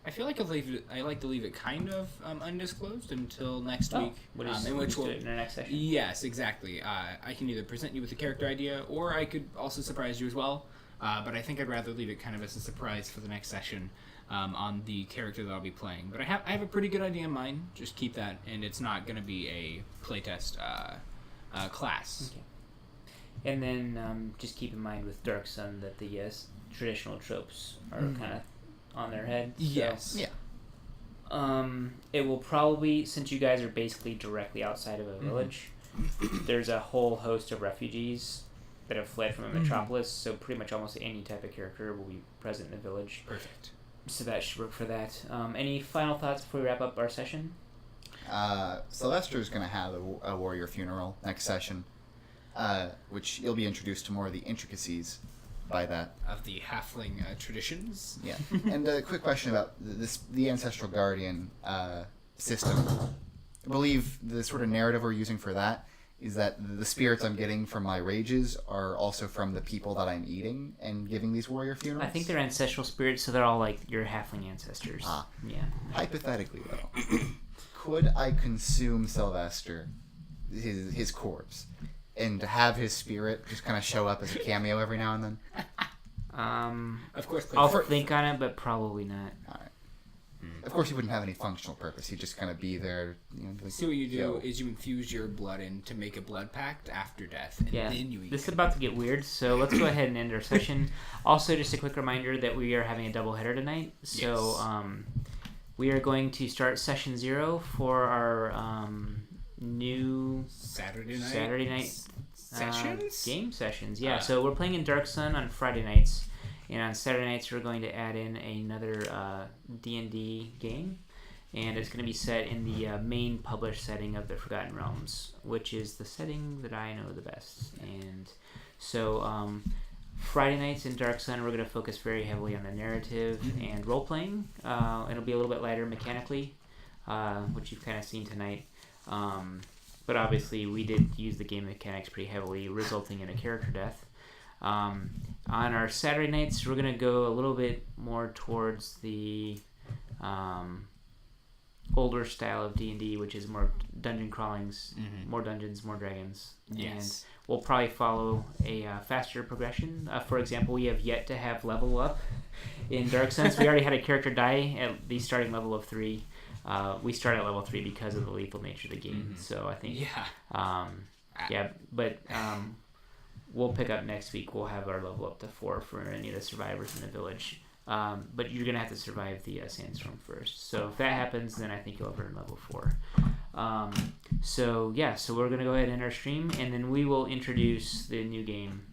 I feel like I like to leave it kind of undisclosed until next week. In which do it in our next session. Yes, exactly. I can either present you with a character idea, or I could also surprise you as well. But I think I'd rather leave it kind of as a surprise for the next session on the character that I'll be playing. But I have a pretty good idea in mind. Just keep that, and it's not going to be a playtest class. Okay. And then just keep in mind with Dark Sun that the traditional tropes are kind of on their head. So, Yes. Yeah. It will probably, since you guys are basically directly outside of a village, there's a whole host of refugees that have fled from a metropolis, so pretty much almost any type of character will be present in the village. Perfect. So that should work for that. Any final thoughts before we wrap up our session? Sylvester's going to have a warrior funeral next session, which you'll be introduced to more of the intricacies by that. Of the halfling traditions. Yeah. And a quick question about the Ancestral Guardian system. I believe the sort of narrative we're using for that is that the spirits I'm getting from my rages are also from the people that I'm eating and giving these warrior funerals. I think they're ancestral spirits, so they're all like your halfling ancestors. Ah. Yeah. Hypothetically, though, could I consume Sylvester, his corpse, and have his spirit just kind of show up as a cameo every now and then? Of course. I'll think on it, but probably not. All right. Of course, he wouldn't have any functional purpose. He'd just kind of be there. Like, See what you do yo. is you infuse your blood in to make a blood pact after death, and Yeah, then you eat. this is about to get weird, so let's go ahead and end our session. Also, just a quick reminder that we are having a double header tonight. So we are going to start session 0 for our new Saturday night sessions. game sessions. Yeah, so we're playing in Dark Sun on Friday nights, and on Saturday nights we're going to add in another D&D game, and it's going to be set in the main published setting of the Forgotten Realms, which is the setting that I know the best. And so Friday nights in Dark Sun, we're going to focus very heavily on the narrative and role playing. It'll be a little bit lighter mechanically, which you've kind of seen tonight. But obviously, we did use the game mechanics pretty heavily, resulting in a character death. On our Saturday nights, we're going to go a little bit more towards the older style of D&D, which is more dungeon crawlings, more dungeons, more dragons. Yes. And we'll probably follow a faster progression. For example, we have yet to have level up in Dark Sun. We already had a character die at the starting level of 3. We start at level 3 because of the lethal nature of the game. So I think... we'll pick up next week. We'll have our level up to 4 for any of the survivors in the village. But you're going to have to survive the sandstorm first. So if that happens, then I think you'll earn level 4. So we're going to go ahead and end our stream, and then we will introduce the new game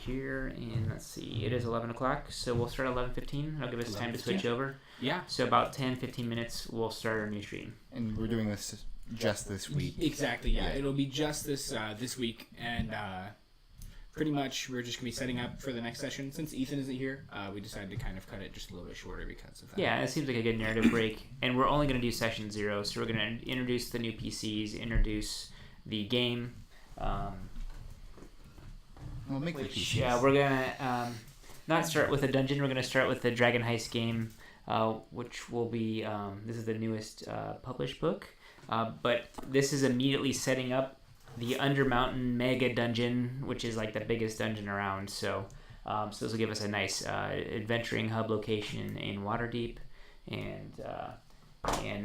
here in, let's see, it is 11 o'clock, so we'll start at 11:15. That'll give us time to switch over. Yeah. So about 10-15 minutes, we'll start our new stream. And we're doing this just this week. Exactly, yeah. It'll be just this week, and pretty much we're just going to be setting up for the next session. Since Ethan isn't here, we decided to kind of cut it just a little bit shorter because of that. Yeah, it seems like a good narrative break. And we're only going to do session 0, so we're going to introduce the new PCs, introduce the game. We'll make the PCs. Yeah, we're going to not start with a dungeon. We're going to start with the Dragon Heist game, which will be, this is the newest published book. But this is immediately setting up the Undermountain Mega Dungeon, which is like the biggest dungeon around. So this will give us a nice adventuring hub location in Waterdeep, and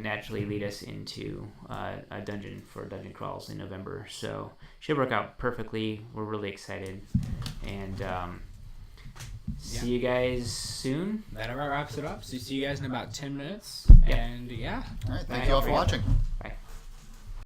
naturally lead us into a dungeon for dungeon crawls in November. So should work out perfectly. We're really excited, and see you guys soon. That about wraps it up. So see you guys in about 10 minutes. Yep. And yeah. All right, thank you all for watching. Bye.